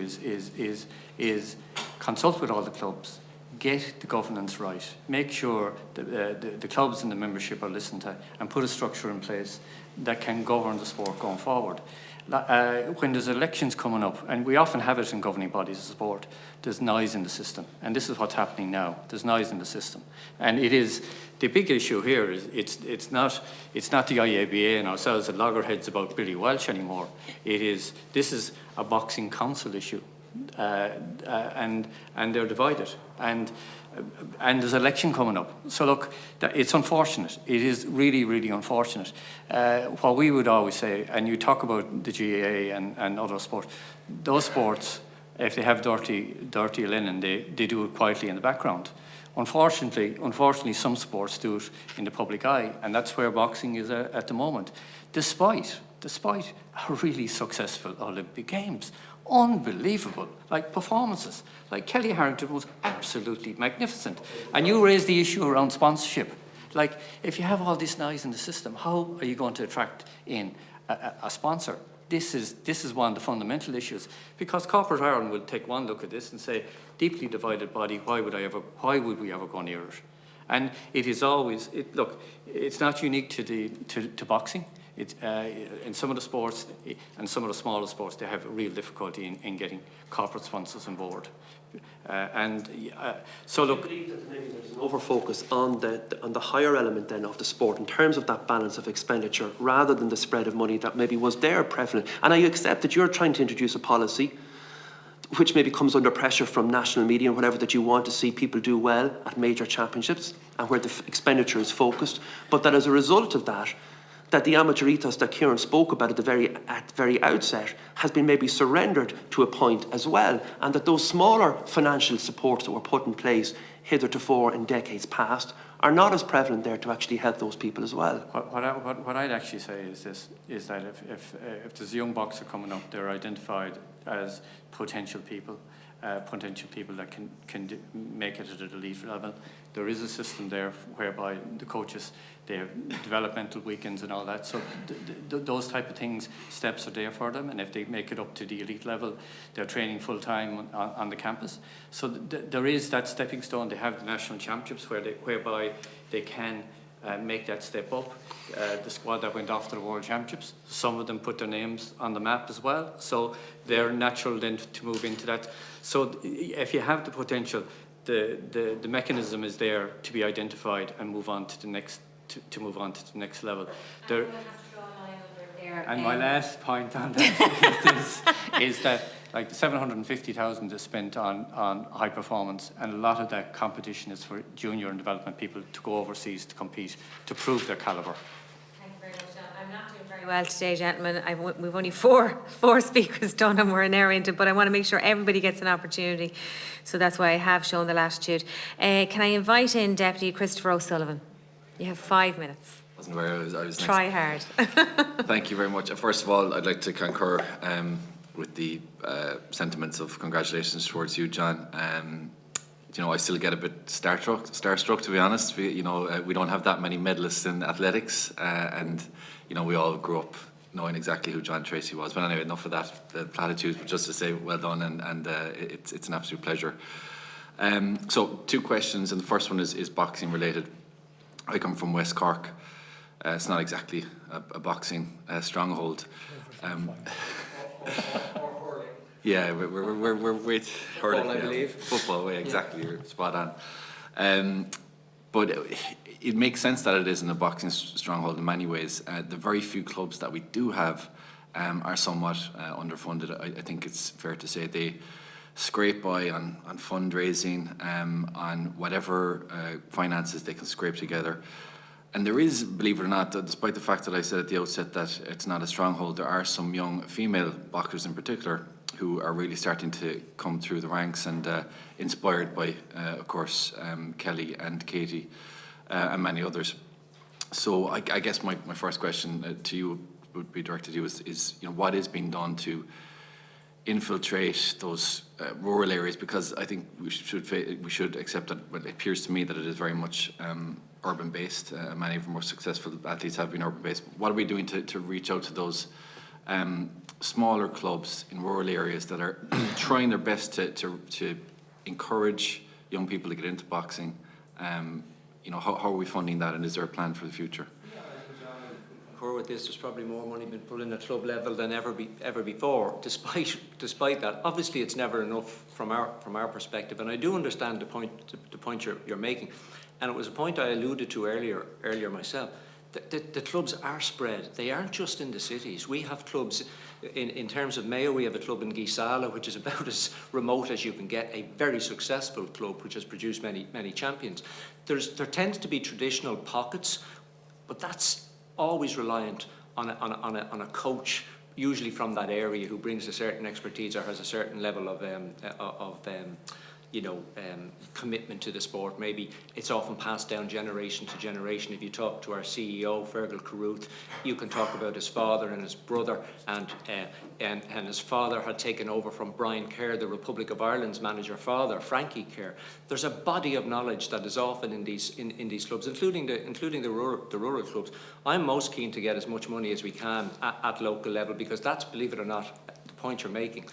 is consult with all the clubs, get the governance right, make sure that the clubs and the membership are listened to, and put a structure in place that can govern the sport going forward. When there's elections coming up, and we often have it in governing bodies of sport, there's noise in the system, and this is what's happening now. There's noise in the system, and it is the big issue here. Is it's not the IABA and ourselves at loggerheads about Billy Welsh anymore. This is a boxing council issue. and they're divided. And there's an election coming up. So look, it's unfortunate. It is really, really unfortunate. What we would always say, and you talk about the GAA and other sports, those sports, if they have dirty linen, they do it quietly in the background. Unfortunately, some sports do it in the public eye, and that's where boxing is at the moment. Despite a really successful Olympic Games, unbelievable, like performances. Like Kelly Harrington was absolutely magnificent. And you raised the issue around sponsorship. Like, if you have all this noise in the system, how are you going to attract in a sponsor? This is one of the fundamental issues, because corporate Ireland will take one look at this and say, deeply divided body, why would we ever go near it? And it is always, look, it's not unique to boxing. It's, in some of the sports and some of the smaller sports, they have real difficulty in getting corporate sponsors on board. So look, I believe that maybe there's an over-focus on the higher element then of the sport in terms of that balance of expenditure, rather than the spread of money that maybe was there prevalent. And I accept that you're trying to introduce a policy which maybe comes under pressure from national media and whatever, that you want to see people do well at major championships and where the expenditure is focused, but that as a result of that the amateur ethos that Kieran spoke about at the very outset has been maybe surrendered to a point as well, and that those smaller financial supports that were put in place hitherto in decades past are not as prevalent there to actually help those people as well. What I'd actually say is this, is that if there's a young boxer coming up, they're identified as potential people that can make it at an elite level. There is a system there whereby the coaches, they have developmental weekends and all that. So those type of things, steps are there for them. And if they make it up to the elite level, they're training full time on the campus. So there is that stepping stone. They have the national championships whereby they can make that step up. The squad that went off to the World Championships, some of them put their names on the map as well. So they're natural then to move into that. So if you have the potential, the mechanism is there to be identified and move on to the next level. And my last point on that is that like 750,000 is spent on high performance, and a lot of that competition is for junior and development people to go overseas to compete, to prove their calibre. Thank you very much. I'm not doing very well today, gentlemen. We've only four speakers done and we're an hour into, but I want to make sure everybody gets an opportunity. So that's why I have shown the latitude. Can I invite in Deputy Christopher O'Sullivan? You have 5 minutes. Wasn't where I was next. Try hard. Thank you very much. First of all, I'd like to concur with the sentiments of congratulations towards you, John. You know, I still get a bit starstruck, to be honest. We don't have that many medalists in athletics, and you know, we all grew up knowing exactly who John Tracy was. But anyway, enough of that, the platitudes, but just to say well done, and it's an absolute pleasure. So 2 questions, and the first one is boxing related. I come from West Cork. It's not exactly a boxing stronghold. Yeah, we're with hurling, I believe. Football, yeah, exactly. You're spot on. But it makes sense that it isn't a boxing stronghold in many ways. The very few clubs that we do have are somewhat underfunded. I think it's fair to say they scrape by on fundraising, on whatever finances they can scrape together. And there is, believe it or not, despite the fact that I said at the outset that it's not a stronghold, there are some young female boxers in particular who are really starting to come through the ranks, and inspired by, of course, Kelly and Katie and many others. So I guess my first question to you would be directed to you is you know, what is being done to infiltrate those rural areas, because I think we should accept that. Well, it appears to me that it is very much urban based. Many of our more successful athletes have been urban based. What are we doing to reach out to those smaller clubs in rural areas that are trying their best to encourage young people to get into boxing? You know, how are we funding that, and is there a plan for the future? With this, there's probably more money being put in at club level than ever before. Despite that, obviously it's never enough from our perspective, and I do understand the point you're making, and it was a point I alluded to earlier myself. the clubs are spread. They aren't just in the cities. We have clubs, in terms of Mayo, we have a club in Gisala, which is about as remote as you can get, a very successful club which has produced many champions. There tends to be traditional pockets, but that's always reliant on a coach, usually from that area, who brings a certain expertise or has a certain level of commitment to the sport. Maybe it's often passed down generation to generation. If you talk to our CEO, Fergal Carruth, you can talk about his father and his brother, and his father had taken over from Brian Kerr, the Republic of Ireland's manager father, Frankie Kerr. There's a body of knowledge that is often in these clubs, including the rural clubs. I'm most keen to get as much money as we can at local level, because that's, believe it or not, the point you're making.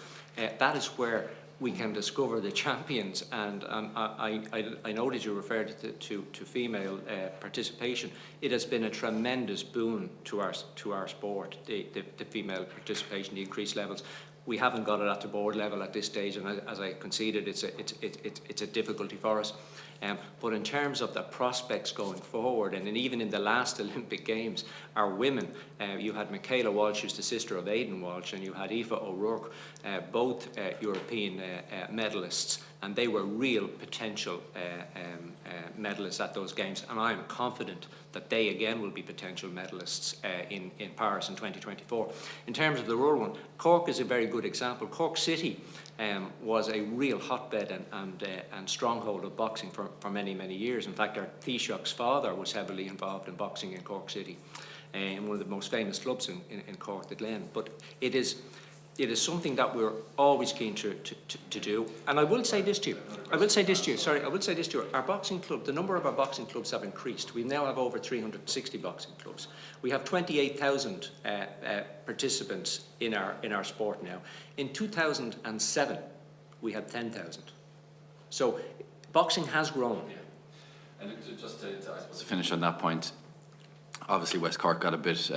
That is where we can discover the champions, and I noticed you referred to female participation. It has been a tremendous boon to our sport, the female participation, the increased levels. We haven't got it at the board level at this stage, and as I conceded, it's a difficulty for us. But in terms of the prospects going forward, and even in the last Olympic Games, our women, you had Michaela Walsh, who's the sister of Aidan Walsh, and you had Aoife O'Rourke, both European medalists, and they were real potential medalists at those games, and I'm confident that they again will be potential medalists in Paris in 2024. In terms of the rural one, Cork is a very good example. Cork City was a real hotbed and stronghold of boxing for many years. In fact, our Taoiseach's father was heavily involved in boxing in Cork City, in one of the most famous clubs in Cork, the Glen. But it is something that we're always keen to do. And I will say this to you. Our boxing club, the number of our boxing clubs have increased. We now have over 360 boxing clubs. We have 28,000 participants in our sport now. In 2007, we had 10,000. So boxing has grown. Yeah. And just to finish on that point, obviously West Cork got a bit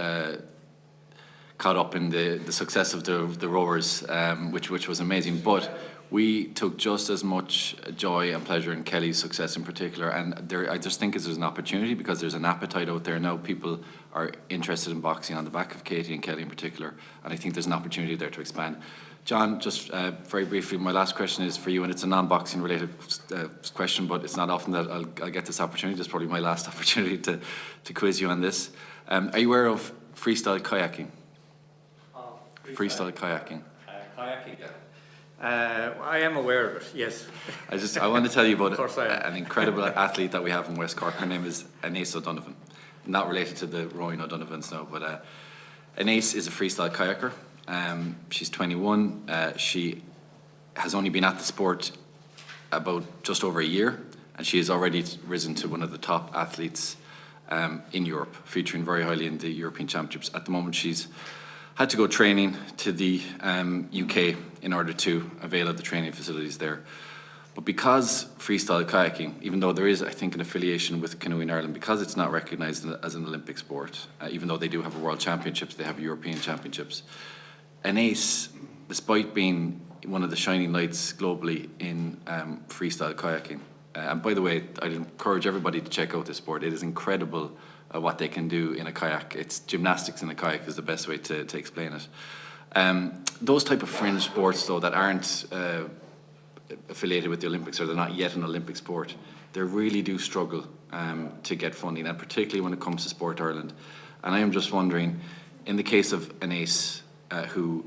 caught up in the success of the rowers, which was amazing. But we took just as much joy and pleasure in Kelly's success in particular. And I just think there's an opportunity, because there's an appetite out there now. People are interested in boxing on the back of Katie and Kelly in particular. And I think there's an opportunity there to expand. John, just very briefly, my last question is for you, and it's a non-boxing related question, but it's not often that I'll get this opportunity. This is probably my last opportunity to quiz you on this. Are you aware of freestyle kayaking? Freestyle kayaking. Kayaking. I am aware of it. Yes. I want to tell you about an incredible athlete that we have in West Cork. Her name is Anisa Donovan. Not related to the rowing O'Donovans, no, but Anise is a freestyle kayaker. She's 21. She has only been at the sport about just over a year, and she has already risen to one of the top athletes in Europe, featuring very highly in the European Championships. At the moment, she's had to go training to the UK in order to avail of the training facilities there. But because freestyle kayaking, even though there is, I think, an affiliation with canoeing Ireland, because it's not recognised as an Olympic sport, even though they do have a World Championships, they have European Championships, Anise, despite being one of the shining lights globally in freestyle kayaking, and by the way, I'd encourage everybody to check out this sport. It is incredible what they can do in a kayak. It's gymnastics in a kayak is the best way to explain it. Those type of fringe sports, though, that aren't affiliated with the Olympics, or they're not yet an Olympic sport, they really do struggle to get funding, and particularly when it comes to Sport Ireland. And I am just wondering, in the case of Anise, who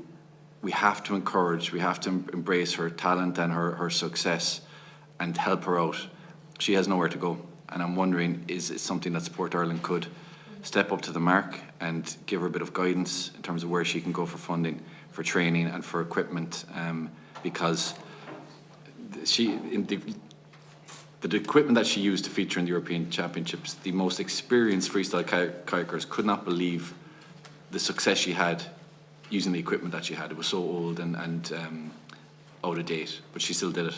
we have to encourage, we have to embrace her talent and her success and help her out. She has nowhere to go. And I'm wondering, is it something that Sport Ireland could step up to the mark and give her a bit of guidance in terms of where she can go for funding, for training and for equipment, because the equipment that she used to feature in the European Championships, the most experienced freestyle kayakers could not believe the success she had using the equipment that she had. It was so old and out of date, but she still did it.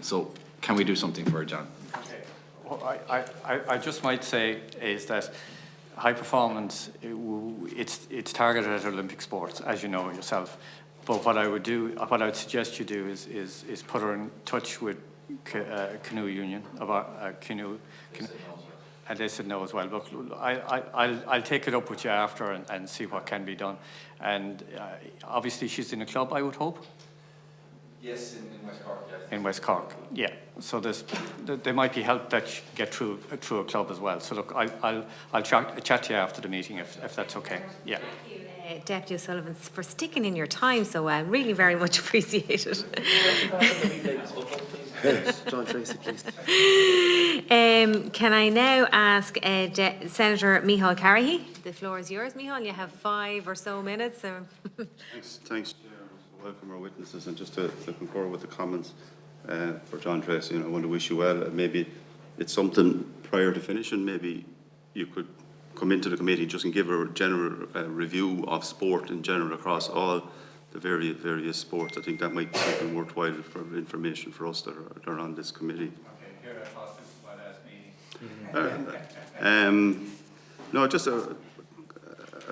So can we do something for her, John? Okay. Well, I just might say is that high performance, it's targeted at Olympic sports, as you know yourself. But what I would suggest you do is put her in touch with Canoe Union, about canoe, and they said no as well. But I'll take it up with you after and see what can be done. And obviously she's in a club, I would hope. Yes, in West Cork, yes. In West Cork, yeah. So there might be help that you get through a club as well. So look, I'll chat to you after the meeting if that's okay. Yeah. Thank you, Deputy O'Sullivan, for sticking in your time so well. Really very much appreciated. John Tracy, please. Can I now ask Senator Micheál Carrihy? The floor is yours, Micheál. You have 5 or so minutes. Thanks, Chair. Welcome our witnesses, and just to concur with the comments for John Tracy, and I want to wish you well. Maybe it's something prior to finishing, maybe you could come into the committee just and give a general review of sport in general across all the various sports. I think that might be something worthwhile for information for us that are on this committee. Okay, here I thought this was my last meeting. No, just a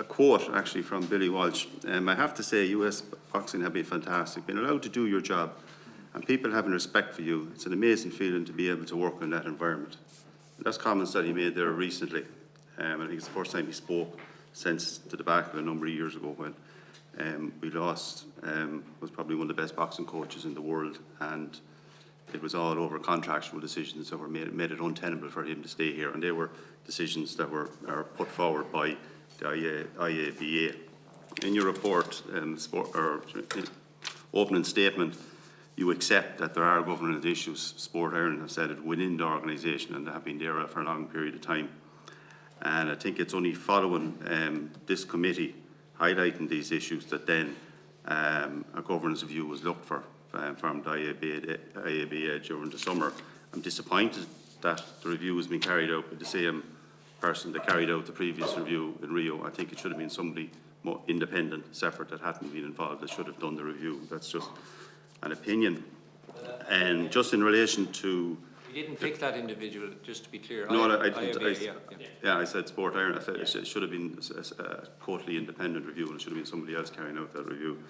quote actually from Billy Walsh. I have to say, US boxing have been fantastic. Being allowed to do your job and people having respect for you, it's an amazing feeling to be able to work in that environment. And that's comments that he made there recently. I think it's the first time he spoke since the debacle a number of years ago when we lost, was probably one of the best boxing coaches in the world, and it was all over contractual decisions that were made it untenable for him to stay here, and they were decisions that were put forward by the IABA. In your report, opening statement, you accept that there are governance issues, Sport Ireland have said it, within the organisation, and they have been there for a long period of time. And I think it's only following this committee highlighting these issues that then a governance review was looked for from the IABA during the summer. I'm disappointed that the review has been carried out by the same person that carried out the previous review in Rio. I think it should have been somebody more independent, separate, that hadn't been involved, that should have done the review. That's just an opinion. And just in relation to... We didn't pick that individual, just to be clear. No, I I said Sport Ireland. I said it should have been a totally independent review, and it should have been somebody else carrying out that review.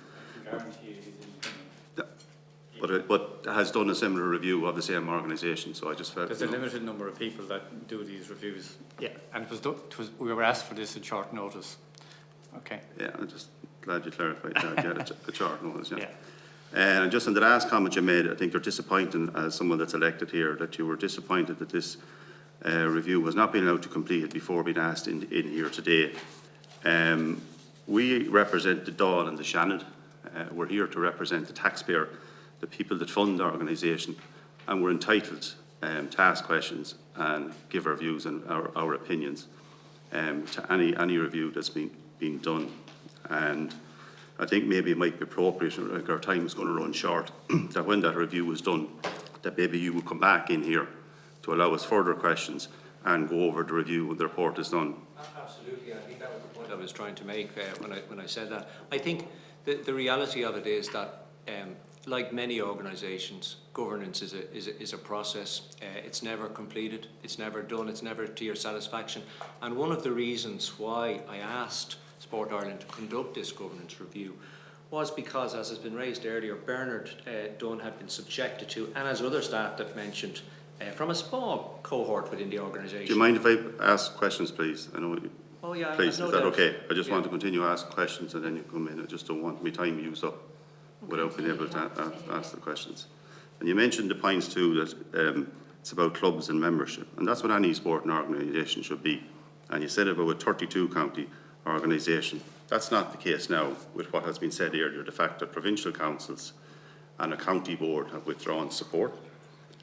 But has done a similar review of the same organisation, so I just felt... There's a limited number of people that do these reviews. Yeah, and we were asked for this at short notice. Okay. Yeah, I'm just glad you clarified that. Yeah, the chart notice, yeah. Yeah. And just in the last comment you made, I think you're disappointing, as someone that's elected here, that you were disappointed that this review was not being allowed to complete it before being asked in here today. We represent the Dáil and the Shannon. We're here to represent the taxpayer, the people that fund the organisation, and we're entitled to ask questions and give our views and our opinions to any review that's been done. And I think maybe it might be appropriate, like our time is going to run short, that when that review is done, that maybe you will come back in here to allow us further questions and go over the review when the report is done. Absolutely, I think that was the point I was trying to make when I said that. I think the reality of it is that, like many organisations, governance is a process. It's never completed, it's never done, it's never to your satisfaction. And one of the reasons why I asked Sport Ireland to conduct this governance review was because, as has been raised earlier, Bernard Dunn had been subjected to, and as other staff that mentioned, from a small cohort within the organisation. Do you mind if I ask questions, please? I know. Oh yeah, please, no is that doubt. okay? I just want to continue asking questions and then you come in. I just don't want my time used up without being able to ask the questions. And you mentioned the points too that it's about clubs and membership, and that's what any sporting organisation should be. And you said about a 32 county organisation. That's not the case now with what has been said earlier, the fact that provincial councils and a county board have withdrawn support.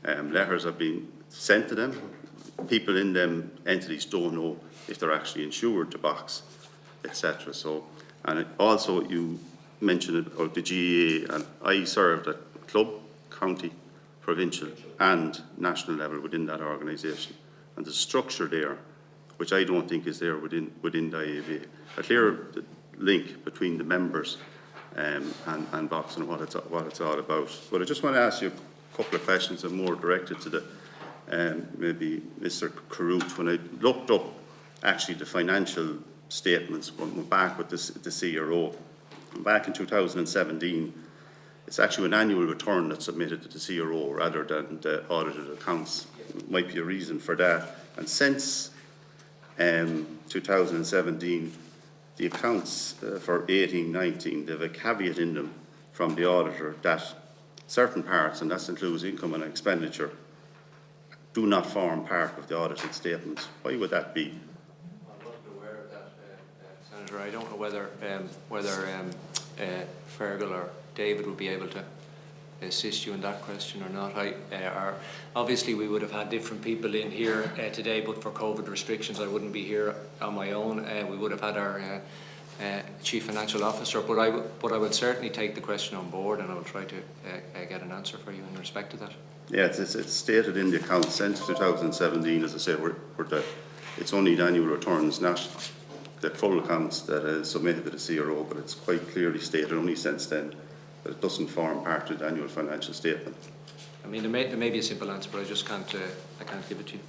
Letters have been sent to them. People in them entities don't know if they're actually insured to box, etc. So, and also you mentioned about the GAA, and I served at club, county, provincial and national level within that organisation. And the structure there, which I don't think is there within the IABA, a clear link between the members and boxing and what it's all about. But I just want to ask you a couple of questions that are more directed to the maybe Mr. Carruth. When I looked up actually the financial statements, went back with the CRO, back in 2017, it's actually an annual return that's submitted to the CRO rather than the audited accounts. Might be a reason for that. And since 2017, the accounts for 18-19, they have a caveat in them from the auditor that certain parts, and that includes income and expenditure, do not form part of the audited statements. Why would that be? I wasn't aware of that, Senator. I don't know whether Fergal or David would be able to assist you in that question or not. Obviously, we would have had different people in here today, but for COVID restrictions, I wouldn't be here on my own. We would have had our Chief Financial Officer, but I would certainly take the question on board, and I will try to get an answer for you in respect to that. Yeah, it's stated in the accounts since 2017, as I say, it's only the annual returns, not the full accounts that is submitted to the CRO, but it's quite clearly stated only since then that it doesn't form part of the annual financial statement. I mean, there may be a simple answer, but I just can't give it to you.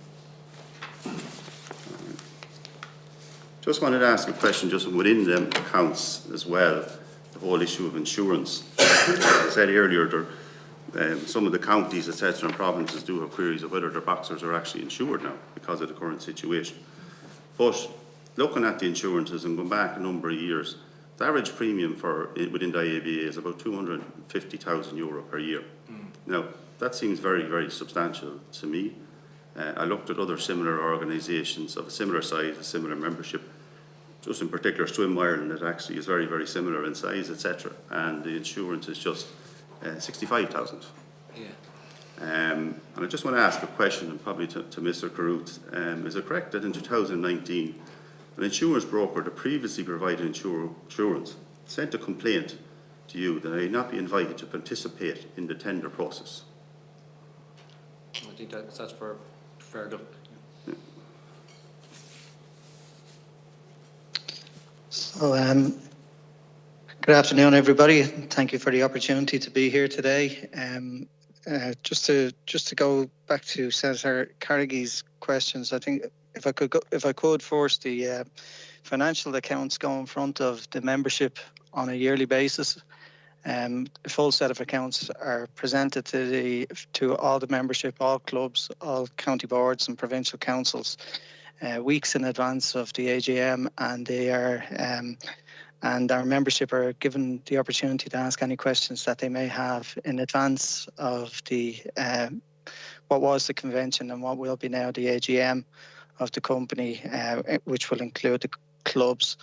Just wanted to ask a question just within them accounts as well, the whole issue of insurance. As I said earlier, some of the counties, etc., and provinces do have queries of whether their boxers are actually insured now because of the current situation. But looking at the insurances and going back a number of years, the average premium within the IABA is about €250,000 per year. Now, that seems very, very substantial to me. I looked at other similar organisations of a similar size, a similar membership, just in particular Swim Ireland, that actually is very, very similar in size, etc. And the insurance is just 65,000. Yeah. And I just want to ask a question, and probably to Mr. Carruth. Is it correct that in 2019, an insurance broker that previously provided insurance sent a complaint to you that I not be invited to participate in the tender process? I think that's for Fergal. So, good afternoon, everybody. Thank you for the opportunity to be here today. Just to go back to Senator Carragher's questions, I think if I could first, the financial accounts go in front of the membership on a yearly basis. A full set of accounts are presented to all the membership, all clubs, all county boards and provincial councils weeks in advance of the AGM, and they are and our membership are given the opportunity to ask any questions that they may have in advance of the what was the convention and what will be now the AGM of the company, which will include the clubs.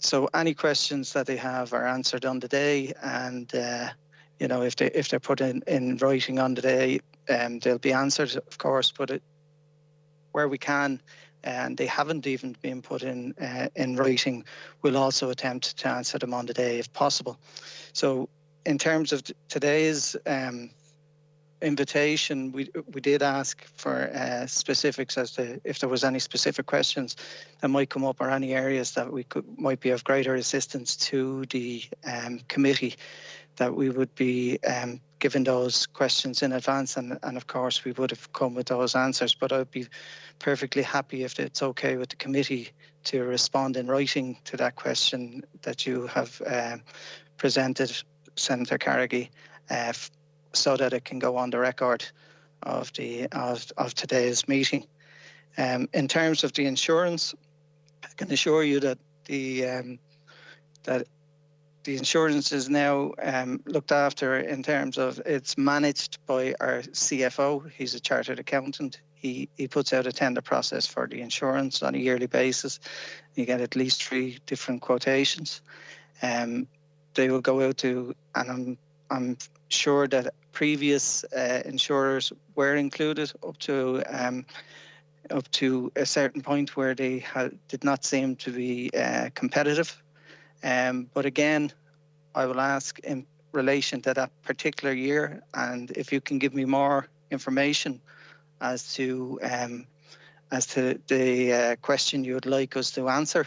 So any questions that they have are answered on the day, and if they're put in writing on the day, they'll be answered, of course. But where we can, and they haven't even been put in writing, we'll also attempt to answer them on the day if possible. So in terms of today's invitation, we did ask for specifics as to if there was any specific questions that might come up or any areas that might be of greater assistance to the committee, that we would be given those questions in advance, and of course we would have come with those answers. But I'd be perfectly happy, if it's okay with the committee, to respond in writing to that question that you have presented, Senator Carragher, so that it can go on the record of today's meeting. In terms of the insurance, I can assure you that the insurance is now looked after in terms of it's managed by our CFO. He's a chartered accountant. He puts out a tender process for the insurance on a yearly basis. You get at least 3 different quotations. They will go out to, and I'm sure that previous insurers were included up to a certain point where they did not seem to be competitive. But again, I will ask in relation to that particular year, and if you can give me more information as to the question you would like us to answer,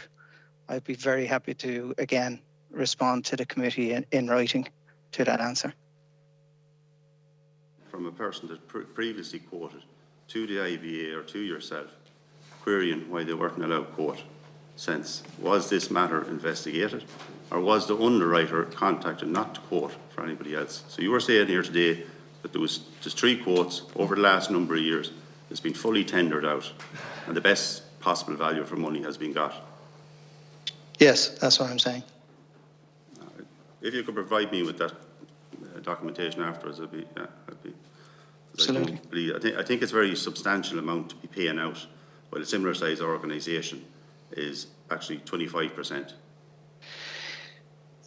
I'd be very happy to again respond to the committee in writing to that answer. From a person that previously quoted to the IBA or to yourself, querying why they weren't allowed quote since, was this matter investigated, or was the underwriter contacted not to quote for anybody else? So you were saying here today that there was just 3 quotes over the last number of years. It's been fully tendered out, and the best possible value for money has been got. Yes, that's what I'm saying. If you could provide me with that documentation afterwards, I'd be. Absolutely. I think it's a very substantial amount to be paying out, while a similar size organisation is actually 25%.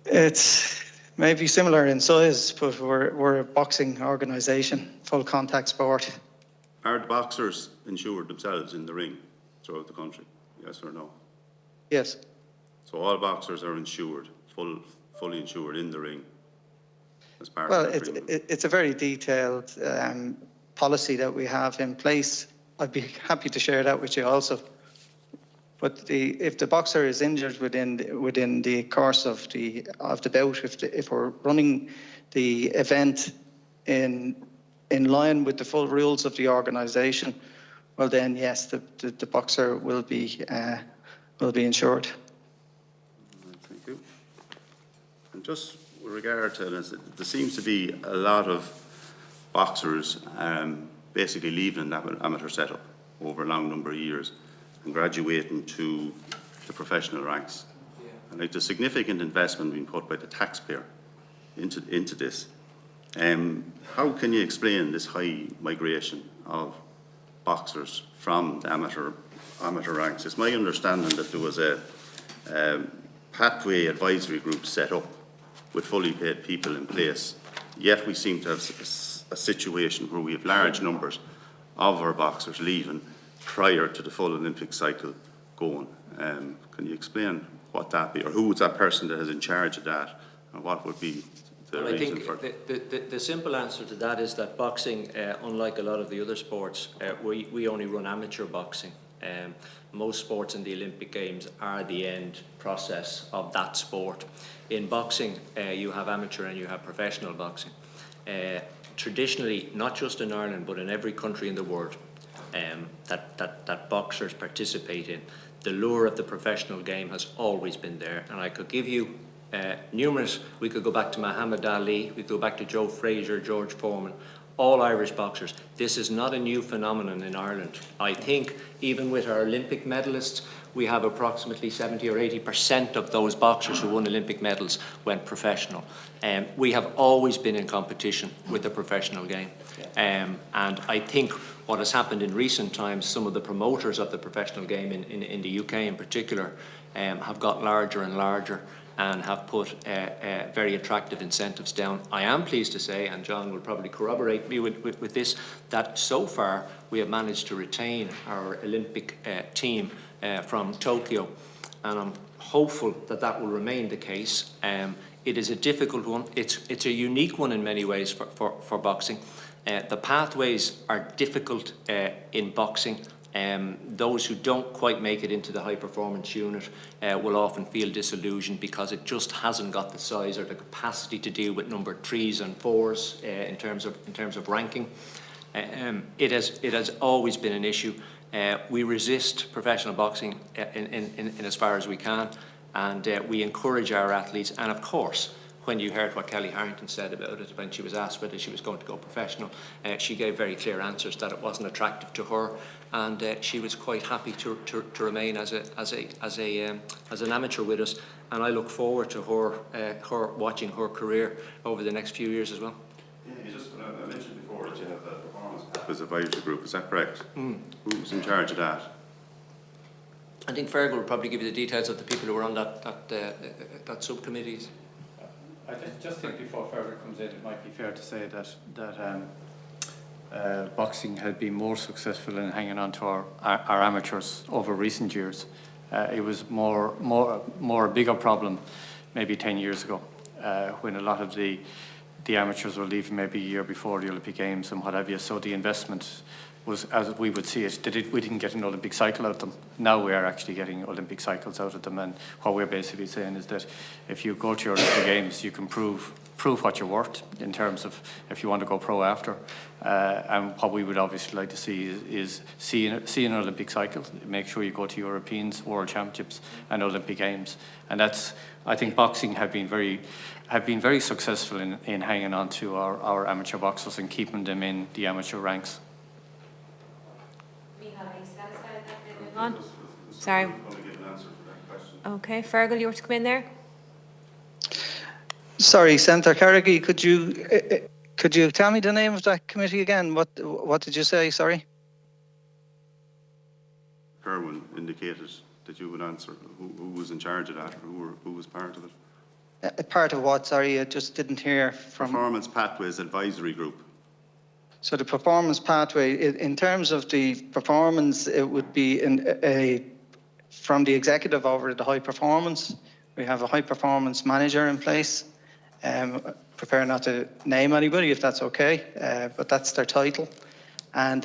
It's maybe similar in size, but we're a boxing organisation, full contact sport. Are the boxers insured themselves in the ring throughout the country? Yes or no? Yes. So all boxers are insured, fully insured in the ring as part Well, of that premium. it's a very detailed policy that we have in place. I'd be happy to share that with you also. But if the boxer is injured within the course of the bout, if we're running the event in line with the full rules of the organisation, well then yes, the boxer will be insured. Thank you. And just with regard to this, there seems to be a lot of boxers basically leaving that amateur setup over a long number of years and graduating to the professional ranks. Yeah. And like the significant investment being put by the taxpayer into this, how can you explain this high migration of boxers from the amateur ranks? It's my understanding that there was a pathway advisory group set up with fully paid people in place, yet we seem to have a situation where we have large numbers of our boxers leaving prior to the full Olympic cycle going. Can you explain what that be, or who is that person that is in charge of that, and what would be the reason for it? The simple answer to that is that boxing, unlike a lot of the other sports, we only run amateur boxing. Most sports in the Olympic Games are the end process of that sport. In boxing, you have amateur and you have professional boxing. Traditionally, not just in Ireland, but in every country in the world that boxers participate in, the lure of the professional game has always been there. And I could give you numerous. We could go back to Muhammad Ali, we could go back to Joe Frazier, George Foreman, all Irish boxers. This is not a new phenomenon in Ireland. I think even with our Olympic medalists, we have approximately 70 or 80% of those boxers who won Olympic medals went professional. We have always been in competition with the professional game. And I think what has happened in recent times, some of the promoters of the professional game in the UK in particular have got larger and larger and have put very attractive incentives down. I am pleased to say, and John will probably corroborate me with this, that so far we have managed to retain our Olympic team from Tokyo, and I'm hopeful that that will remain the case. It is a difficult one. It's a unique one in many ways for boxing. The pathways are difficult in boxing. Those who don't quite make it into the high performance unit will often feel disillusioned because it just hasn't got the size or the capacity to deal with number 3s and 4s in terms of ranking. It has always been an issue. We resist professional boxing in as far as we can, and we encourage our athletes. And of course, when you heard what Kelly Harrington said about it, when she was asked whether she was going to go professional, she gave very clear answers that it wasn't attractive to her, and she was quite happy to remain as an amateur with us. And I look forward to her watching her career over the next few years as well. Yeah, I mentioned before that you have a performance advisory group. Is that correct? Who's in charge of that? I think Fergal will probably give you the details of the people who were on that subcommittees. I just think before Fergal comes in, it might be fair to say that boxing had been more successful in hanging on to our amateurs over recent years. It was more a bigger problem maybe 10 years ago when a lot of the amateurs were leaving maybe a year before the Olympic Games and what have you. So the investment was, as we would see it, we didn't get an Olympic cycle out of them. Now we are actually getting Olympic cycles out of them, and what we're basically saying is that if you go to your Olympic Games, you can prove what you're worth in terms of if you want to go pro after. And what we would obviously like to see is see an Olympic cycle. Make sure you go to Europeans, World Championships, and Olympic Games. And that's, I think, boxing have been very successful in hanging on to our amateur boxers and keeping them in the amateur ranks. Are you satisfied with that? Sorry. I'm going to give an answer to that question. Okay, Fergal, you were to come in there? Sorry, Senator Carrigy, could you tell me the name of that committee again? What did you say? Sorry. Kerwin indicated that you would answer. Who was in charge of that, or who was part of it? Part of what? Sorry, I just didn't hear from. Performance Pathways Advisory Group. So the performance pathway, in terms of the performance, it would be from the executive over to the high performance. We have a high performance manager in place. Prepare not to name anybody if that's okay, but that's their title. And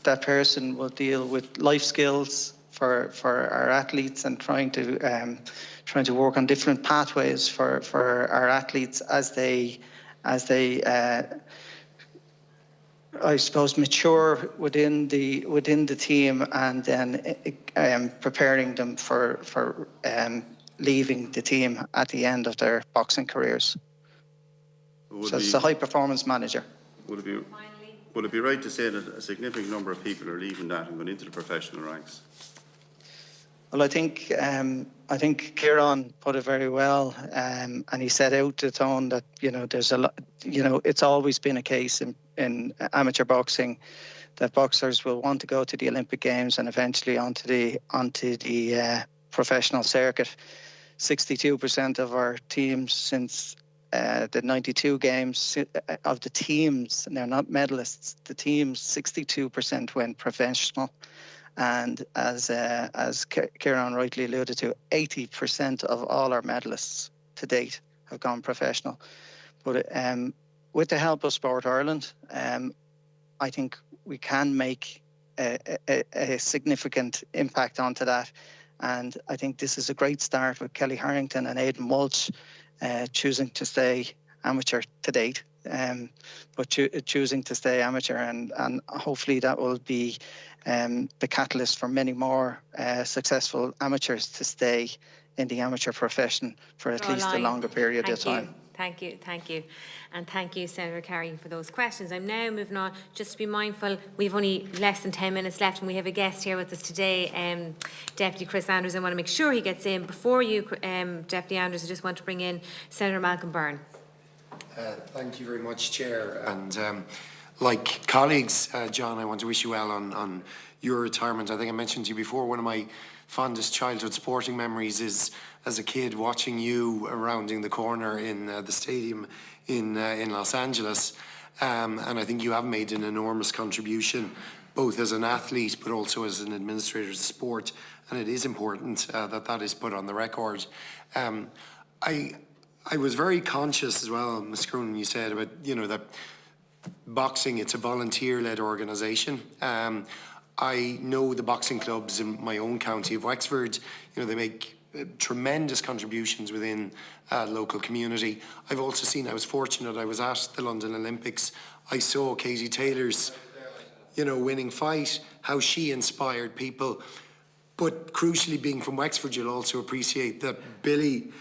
that person will deal with life skills for our athletes and trying to work on different pathways for our athletes as they I suppose mature within the team, and then preparing them for leaving the team at the end of their boxing careers. So it's a high performance manager. Would it be right to say that a significant number of people are leaving that and going into the professional ranks? Well, I think Kieran put it very well, and he set out the tone that there's a lot. It's always been a case in amateur boxing that boxers will want to go to the Olympic Games and eventually onto the professional circuit. 62% of our teams since the 92 games of the teams, and they're not medalists. The teams 62% went professional. And as Kieran rightly alluded to, 80% of all our medalists to date have gone professional. But with the help of Sport Ireland, I think we can make a significant impact onto that. And I think this is a great start with Kelly Harrington and Aidan Walsh choosing to stay amateur to date. But choosing to stay amateur, and hopefully that will be the catalyst for many more successful amateurs to stay in the amateur profession for at least a longer period of time. Thank you. And thank you, Senator Carrigan, for those questions. I'm now moving on. Just to be mindful, we've only less than 10 minutes left, and we have a guest here with us today, Deputy Chris Andrews. I want to make sure he gets in. Before you, Deputy Andrews, I just want to bring in Senator Malcolm Byrne. Thank you very much, Chair. And like colleagues, John, I want to wish you well on your retirement. I think I mentioned to you before, one of my fondest childhood sporting memories is as a kid watching you rounding the corner in the stadium in Los Angeles. And I think you have made an enormous contribution, both as an athlete but also as an administrator of sport. And it is important that is put on the record. I was very conscious as well, Ms. Cronin, you said about, that boxing, it's a volunteer-led organisation. I know the boxing clubs in my own county of Wexford, they make tremendous contributions within local community. I've also seen, I was fortunate, I was at the London Olympics. I saw Katie Taylor's, winning fight, how she inspired people. But crucially, being from Wexford, you'll also appreciate that Billy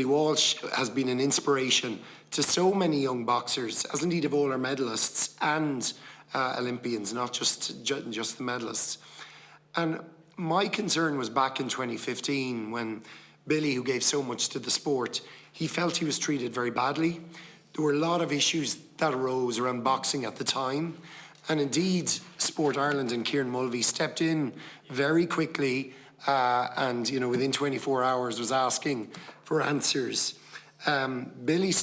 Walsh has been an inspiration to so many young boxers, as indeed of all our medalists and Olympians, not just the medalists. And my concern was back in 2015 when Billy, who gave so much to the sport, he felt he was treated very badly. There were a lot of issues that arose around boxing at the time. And indeed, Sport Ireland and Kieran Mulvey stepped in very quickly and, within 24 hours was asking for answers. Billy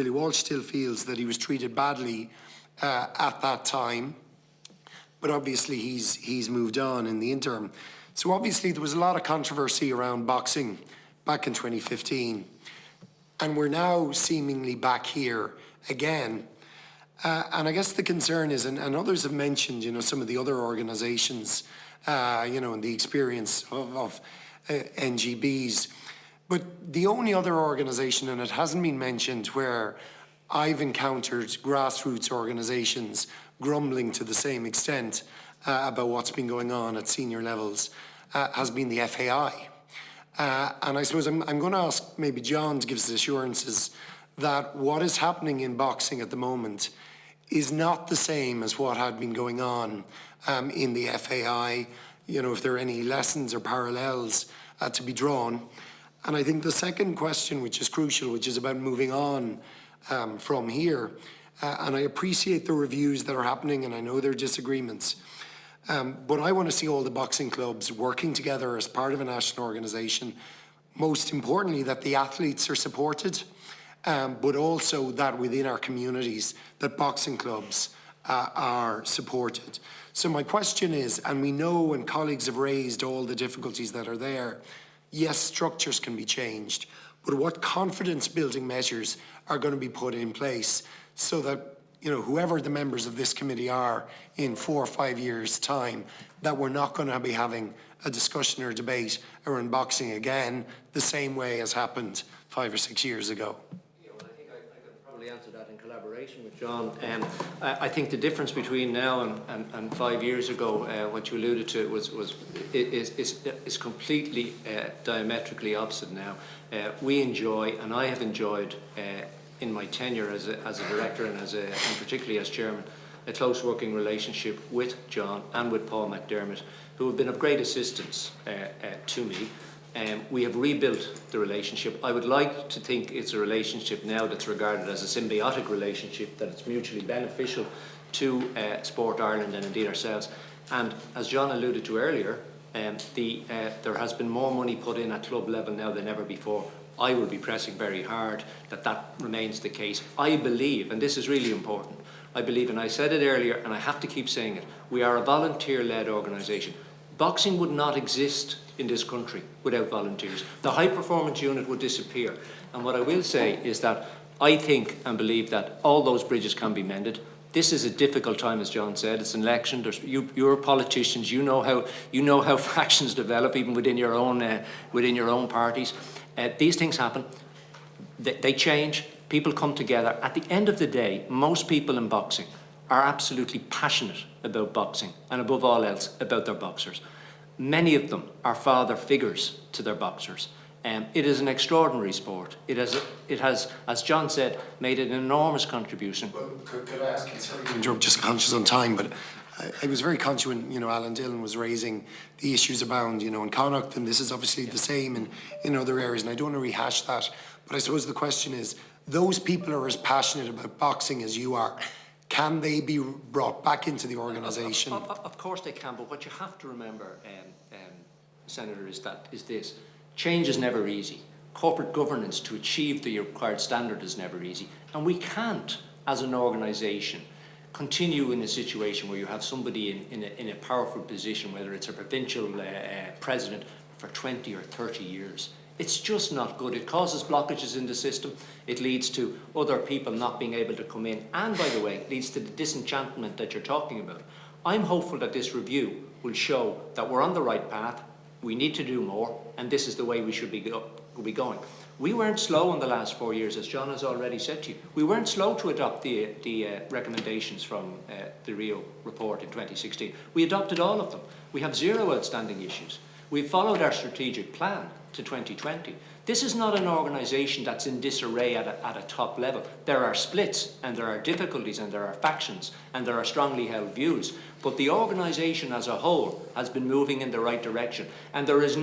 Walsh still feels that he was treated badly at that time, but obviously he's moved on in the interim. So obviously there was a lot of controversy around boxing back in 2015, and we're now seemingly back here again. And I guess the concern is, and others have mentioned, some of the other organisations, and the experience of NGBs. But the only other organisation, and it hasn't been mentioned, where I've encountered grassroots organisations grumbling to the same extent about what's been going on at senior levels has been the FAI. And I suppose I'm going to ask maybe John to give us assurances that what is happening in boxing at the moment is not the same as what had been going on in the FAI. if there are any lessons or parallels to be drawn. And I think the second question, which is crucial, which is about moving on from here, and I appreciate the reviews that are happening, and I know there are disagreements, but I want to see all the boxing clubs working together as part of a national organisation. Most importantly, that the athletes are supported, but also that within our communities, that boxing clubs are supported. So my question is, and we know and colleagues have raised all the difficulties that are there, yes, structures can be changed, but what confidence building measures are going to be put in place so that whoever the members of this committee are in 4 or 5 years' time, that we're not going to be having a discussion or debate around boxing again the same way as happened 5 or 6 years ago. I think I could probably answer that in collaboration with John. I think the difference between now and 5 years ago, what you alluded to, is completely diametrically opposite now. We enjoy, and I have enjoyed, in my tenure as a director and and particularly as chairman, a close working relationship with John and with Paul McDermott, who have been of great assistance to me. We have rebuilt the relationship. I would like to think it's a relationship now that's regarded as a symbiotic relationship, that it's mutually beneficial to Sport Ireland and indeed ourselves. And as John alluded to earlier, there has been more money put in at club level now than ever before. I will be pressing very hard that remains the case. I believe, and this is really important, I believe, and I said it earlier and I have to keep saying it, we are a volunteer-led organisation. Boxing would not exist in this country without volunteers. The high performance unit would disappear. And what I will say is that I think and believe that all those bridges can be mended. This is a difficult time, as John said. It's an election. You're politicians. You know how factions develop, even within your own parties. These things happen. They change. People come together. At the end of the day, most people in boxing are absolutely passionate about boxing, and above all else, about their boxers. Many of them are father figures to their boxers. It is an extraordinary sport. It has, as John said, made an enormous contribution. Well, could I ask you, sorry to interrupt, just conscious on time, but I was very conscious when, Alan Dillon was raising the issues abound, in Connacht, and this is obviously the same in other areas, and I don't want to rehash that, but I suppose the question is, those people are as passionate about boxing as you are. Can they be brought back into the organisation? Of course they can, but what you have to remember, Senator, is this. Change is never easy. Corporate governance to achieve the required standard is never easy. And we can't, as an organisation, continue in a situation where you have somebody in a powerful position, whether it's a provincial president, for 20 or 30 years. It's just not good. It causes blockages in the system. It leads to other people not being able to come in. And, by the way, it leads to the disenchantment that you're talking about. I'm hopeful that this review will show that we're on the right path. We need to do more, and this is the way we should be going. We weren't slow in the last 4 years, as John has already said to you. We weren't slow to adopt the recommendations from the Rio report in 2016. We adopted all of them. We have 0 outstanding issues. We've followed our strategic plan to 2020. This is not an organisation that's in disarray at a top level. There are splits, and there are difficulties, and there are factions, and there are strongly held views. But the organisation as a whole has been moving in the right direction. And there is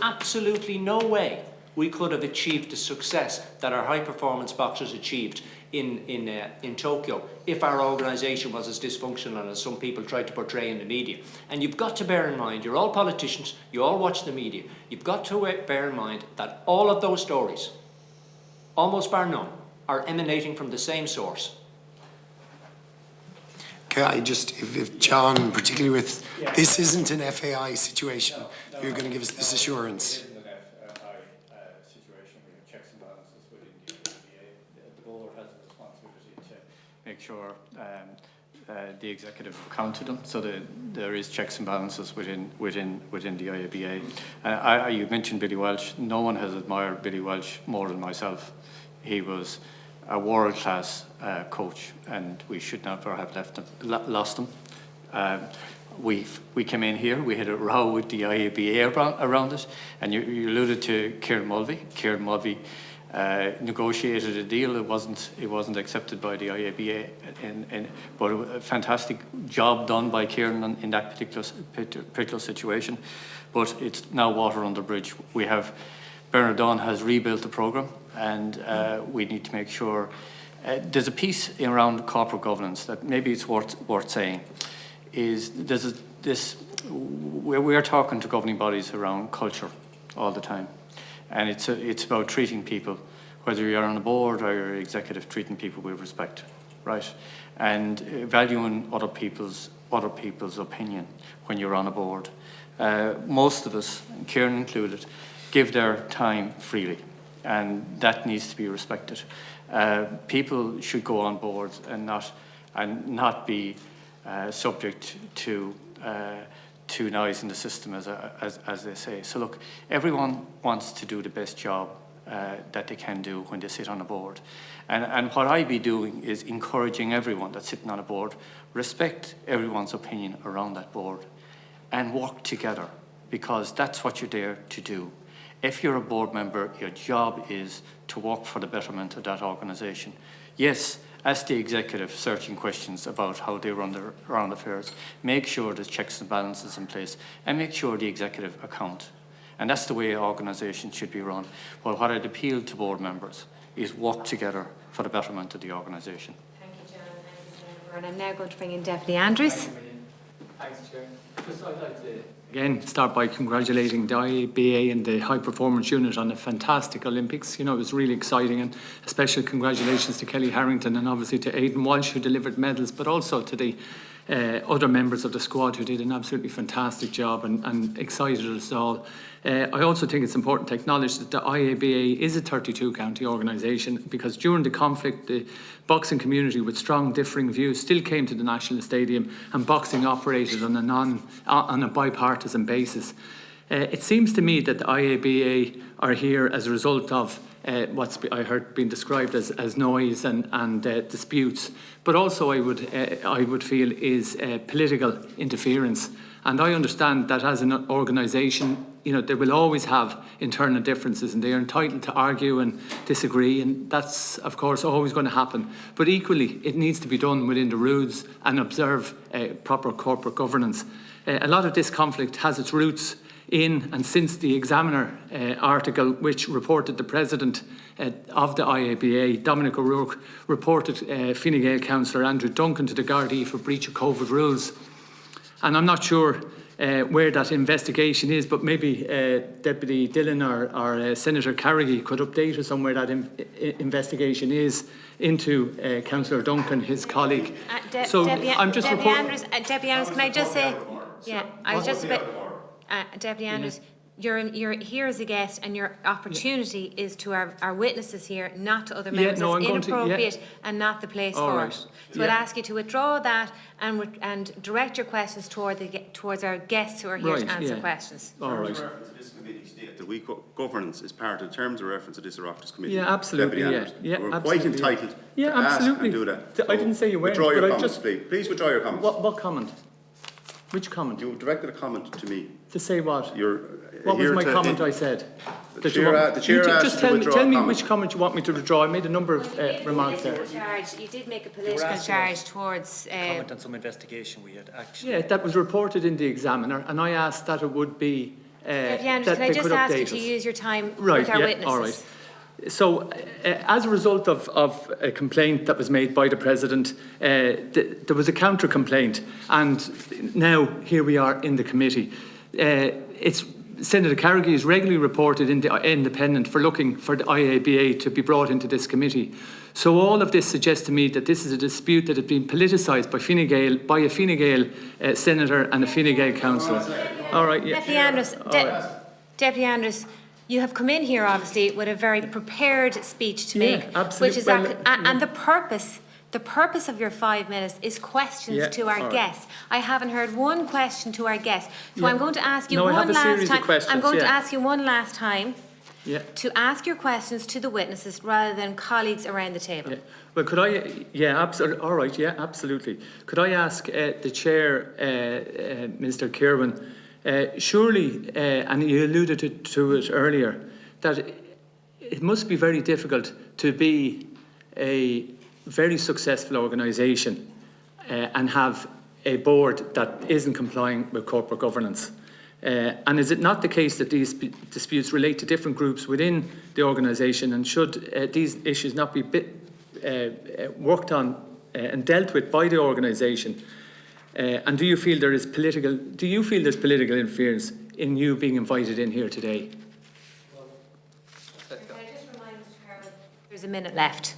absolutely no way we could have achieved the success that our high-performance boxers achieved in Tokyo if our organisation was as dysfunctional as some people tried to portray in the media. And you've got to bear in mind, you're all politicians, you all watch the media, you've got to bear in mind that all of those stories, almost bar none, are emanating from the same source. Okay, if John, particularly with, this isn't an FAI situation, you're going to give us this assurance. Make sure the executive account to them, so that there is checks and balances within the IABA. You mentioned Billy Welsh. No one has admired Billy Welsh more than myself. He was a world-class coach, and we should never have lost him. We came in here, we had a row with the IABA around it, and you alluded to Kieran Mulvey. Kieran Mulvey negotiated a deal. It wasn't accepted by the IABA, but a fantastic job done by Kieran in that particular situation. But it's now water under the bridge. We have Bernard Dunn has rebuilt the programme, and we need to make sure. There's a piece around corporate governance that maybe it's worth saying. Is there's we are talking to governing bodies around culture all the time, and it's about treating people, whether you're on a board or you're executive, treating people with respect, right, and valuing other people's opinion when you're on a board. Most of us, Kieran included, give their time freely, and that needs to be respected. People should go on boards and not be subject to noise in the system, as they say. So look, everyone wants to do the best job that they can do when they sit on a board. And what I be doing is encouraging everyone that's sitting on a board, respect everyone's opinion around that board and work together, because that's what you're there to do. If you're a board member, your job is to work for the betterment of that organisation. Yes, as the executive, searching questions about how they run their affairs, make sure there's checks and balances in place, and make sure the executive account. And that's the way organisations should be run. Well, what I'd appeal to board members is work together for the betterment of the organisation. Thank you, John. And I'm now going to bring in Deputy Andrews. Thanks, Chair. Just I'd like to again start by congratulating the IABA and the High Performance Unit on a fantastic Olympics. You know, it was really exciting, and a special congratulations to Kelly Harrington and obviously to Aidan Walsh, who delivered medals, but also to the other members of the squad who did an absolutely fantastic job and excited us all. I also think it's important to acknowledge that the IABA is a 32-county organisation, because during the conflict, the boxing community with strong differing views still came to the National Stadium, and boxing operated on a bipartisan basis. It seems to me that the IABA are here as a result of what's I heard being described as noise and disputes, but also I would feel is political interference. And I understand that as an organisation, you know, they will always have internal differences, and they are entitled to argue and disagree, and that's of course always going to happen. But equally, it needs to be done within the rules and observe proper corporate governance. A lot of this conflict has its roots in and since the Examiner article, which reported the president of the IABA, Dominic O'Rourke, reported Fine Gael councillor Andrew Duncan to the Gardaí for breach of COVID rules. And I'm not sure where that investigation is, but maybe Deputy Dillon or Senator Carrigy could update us on where that investigation is into Councillor Duncan, his colleague. I'm just Deputy Andrews, can I just say, yeah, I was just a bit, Deputy Andrews, you're here as a guest, and your opportunity is to our witnesses here, not to other members. It's inappropriate and not the place for it. So I'd ask you to withdraw that and direct your questions towards our guests who are here to answer questions. All right. The governance is part of the terms of reference of this Oireachtas Committee. Yeah, absolutely. We're quite entitled to ask and do that. I didn't say you weren't. Withdraw your comments, please. Please withdraw your comments. What comment? Which comment? You directed a comment to me. To say what? What was my comment I said? The chair asked you to withdraw tell me which comment you want me to withdraw. I made a number of remarks there. You did make a political charge towards... comment on some investigation we had actually... Yeah, that was reported in the Examiner, and I asked that it would be... Deputy Andrews, can I just ask you to use your time with our witnesses? All right. So, as a result of a complaint that was made by the President, there was a counter-complaint, and now here we are in the committee. Senator Carrigy is regularly reported in the Independent for looking for the IABA to be brought into this committee. So all of this suggests to me that this is a dispute that has been politicised by a Fine Gael senator and a Fine Gael councillor. All right, yeah. Deputy Andrews, Deputy Andrews, you have come in here obviously with a very prepared speech to make, absolutely. Which is and the purpose of your 5 minutes is questions to our guests. I haven't heard one question to our guests, so I'm going to ask you one last time. I'm going to ask you one last time to ask your questions to the witnesses rather than colleagues around the table. Well, could I? Yeah, absolutely. All right. Yeah, absolutely. Could I ask the chair, Mr. Kirwan? Surely, and you alluded to it earlier, that it must be very difficult to be a very successful organisation and have a board that isn't complying with corporate governance. And is it not the case that these disputes relate to different groups within the organisation, and should these issues not be worked on and dealt with by the organisation? And do you feel there's political interference in you being invited in here today? Can I just remind Mr. Carroll, there's a minute left.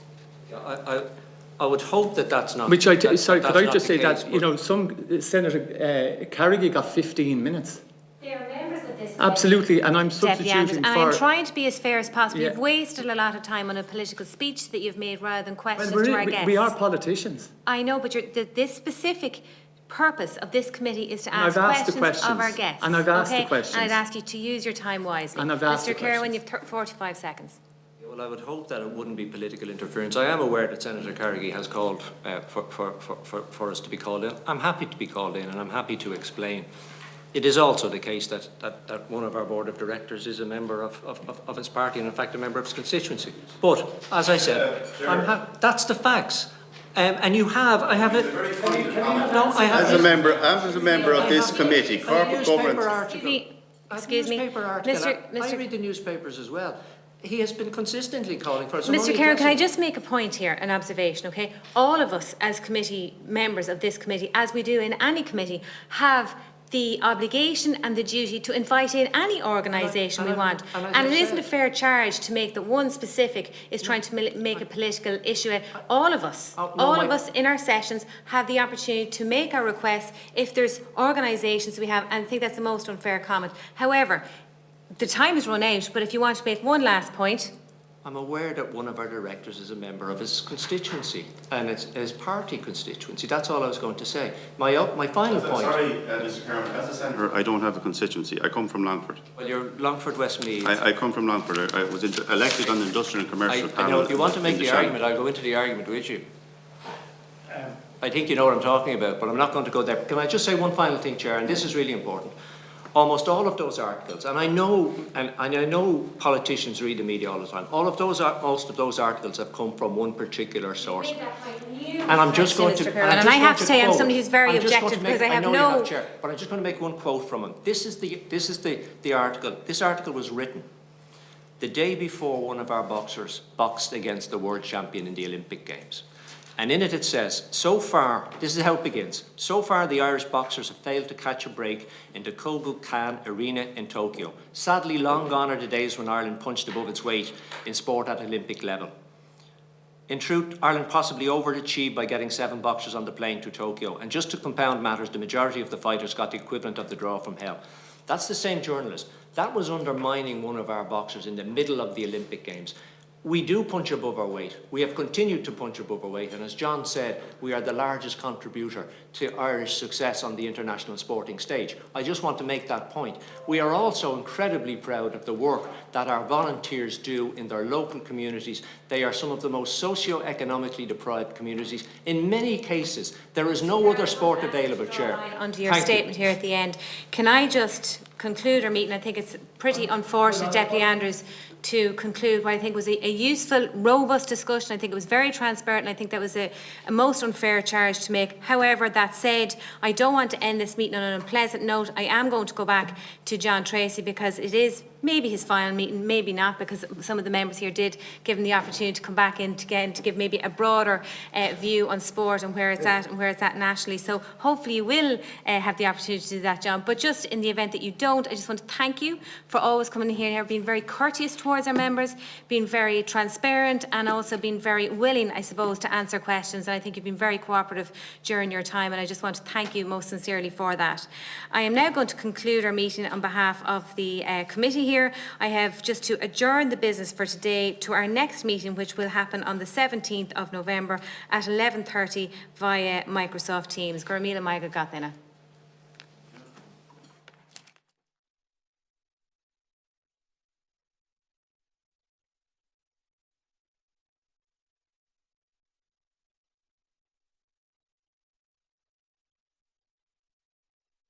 I would hope that that's not. Which could I just say case, that, you know, Senator Carrigy got 15 minutes. They are members of this. Absolutely, and I'm substituting and for... I'm trying to be as fair as possible. Yeah. You've wasted a lot of time on a political speech that you've made rather than questions Well, to our guests. we are politicians. I know, but this specific purpose of this committee is to And ask I've asked the questions of our questions. guests. And I've asked the okay? questions. And I'd ask you to use your time wisely. And I've asked the Mr. Kerwin, questions. you've 45 seconds. Well, I would hope that it wouldn't be political interference. I am aware that Senator Carrigy has called for us to be called in. I'm happy to be called in, and I'm happy to explain. It is also the case that one of our board of directors is a member of his party, and in fact a member of his constituency. But as I said, that's the facts. And you have, I have it. No, I have. As a member of this committee, corporate governance. Excuse me, I read the newspapers as well. He has been consistently calling for some. Mr. Kerr, can I just make a point here, an observation, okay? All of us as committee members of this committee, as we do in any committee, have the obligation and the duty to invite in any organisation we want. And it isn't a fair charge to make that one specific is trying to make a political issue. All of us, all of us in our sessions have the opportunity to make our requests if there's organisations we have, and I think that's the most unfair comment. However, the time has run out, but if you want to make one last point. I'm aware that one of our directors is a member of his constituency, and it's his party constituency. That's all I was going to say. My final point. Sorry, Mr. Chairman, as a senator, I don't have a constituency. I come from Longford. Well, you're Longford Westmeath. I come from Longford. I was elected on the Industrial and Commercial Panel. I know if you want to make the argument, I'll go into the argument with you. I think you know what I'm talking about, but I'm not going to go there. Can I just say one final thing, Chair, and this is really important. Almost all of those articles, and I know politicians read the media all the time. Most of those articles have come from one particular source. And I'm just going to. And I have to say, I'm somebody who's very objective because I have no. But I'm just going to make one quote from him. This is the article. This article was written the day before one of our boxers boxed against the world champion in the Olympic Games. And in it says, so far, this is how it begins, so far the Irish boxers have failed to catch a break in the Kobukan Arena in Tokyo. Sadly, long gone are the days when Ireland punched above its weight in sport at Olympic level. In truth, Ireland possibly overachieved by getting 7 boxers on the plane to Tokyo. And just to compound matters, the majority of the fighters got the equivalent of the draw from hell. That's the same journalist. That was undermining one of our boxers in the middle of the Olympic Games. We do punch above our weight. We have continued to punch above our weight, and as John said, we are the largest contributor to Irish success on the international sporting stage. I just want to make that point. We are also incredibly proud of the work that our volunteers do in their local communities. They are some of the most socio-economically deprived communities. In many cases, there is no other sport available, Chair. Onto your statement here at the end. Can I just conclude our meeting? I think it's pretty unfortunate, Deputy Andrews, to conclude what I think was a useful, robust discussion. I think it was very transparent, and I think that was a most unfair charge to make. However, that said, I don't want to end this meeting on an unpleasant note. I am going to go back to John Tracy because it is maybe his final meeting, maybe not, because some of the members here did give him the opportunity to come back in again to give maybe a broader view on sport and where it's at and where it's at nationally. So hopefully you will have the opportunity to do that, John. But just in the event that you don't, I just want to thank you for always coming here, being very courteous towards our members, being very transparent, and also being very willing, I suppose, to answer questions. And I think you've been very cooperative during your time, and I just want to thank you most sincerely for that. I am now going to conclude our meeting on behalf of the committee here. I have just to adjourn the business for today to our next meeting, which will happen on the 17th of November at 11:30 via Microsoft Teams. Gormila Maiga Gathena.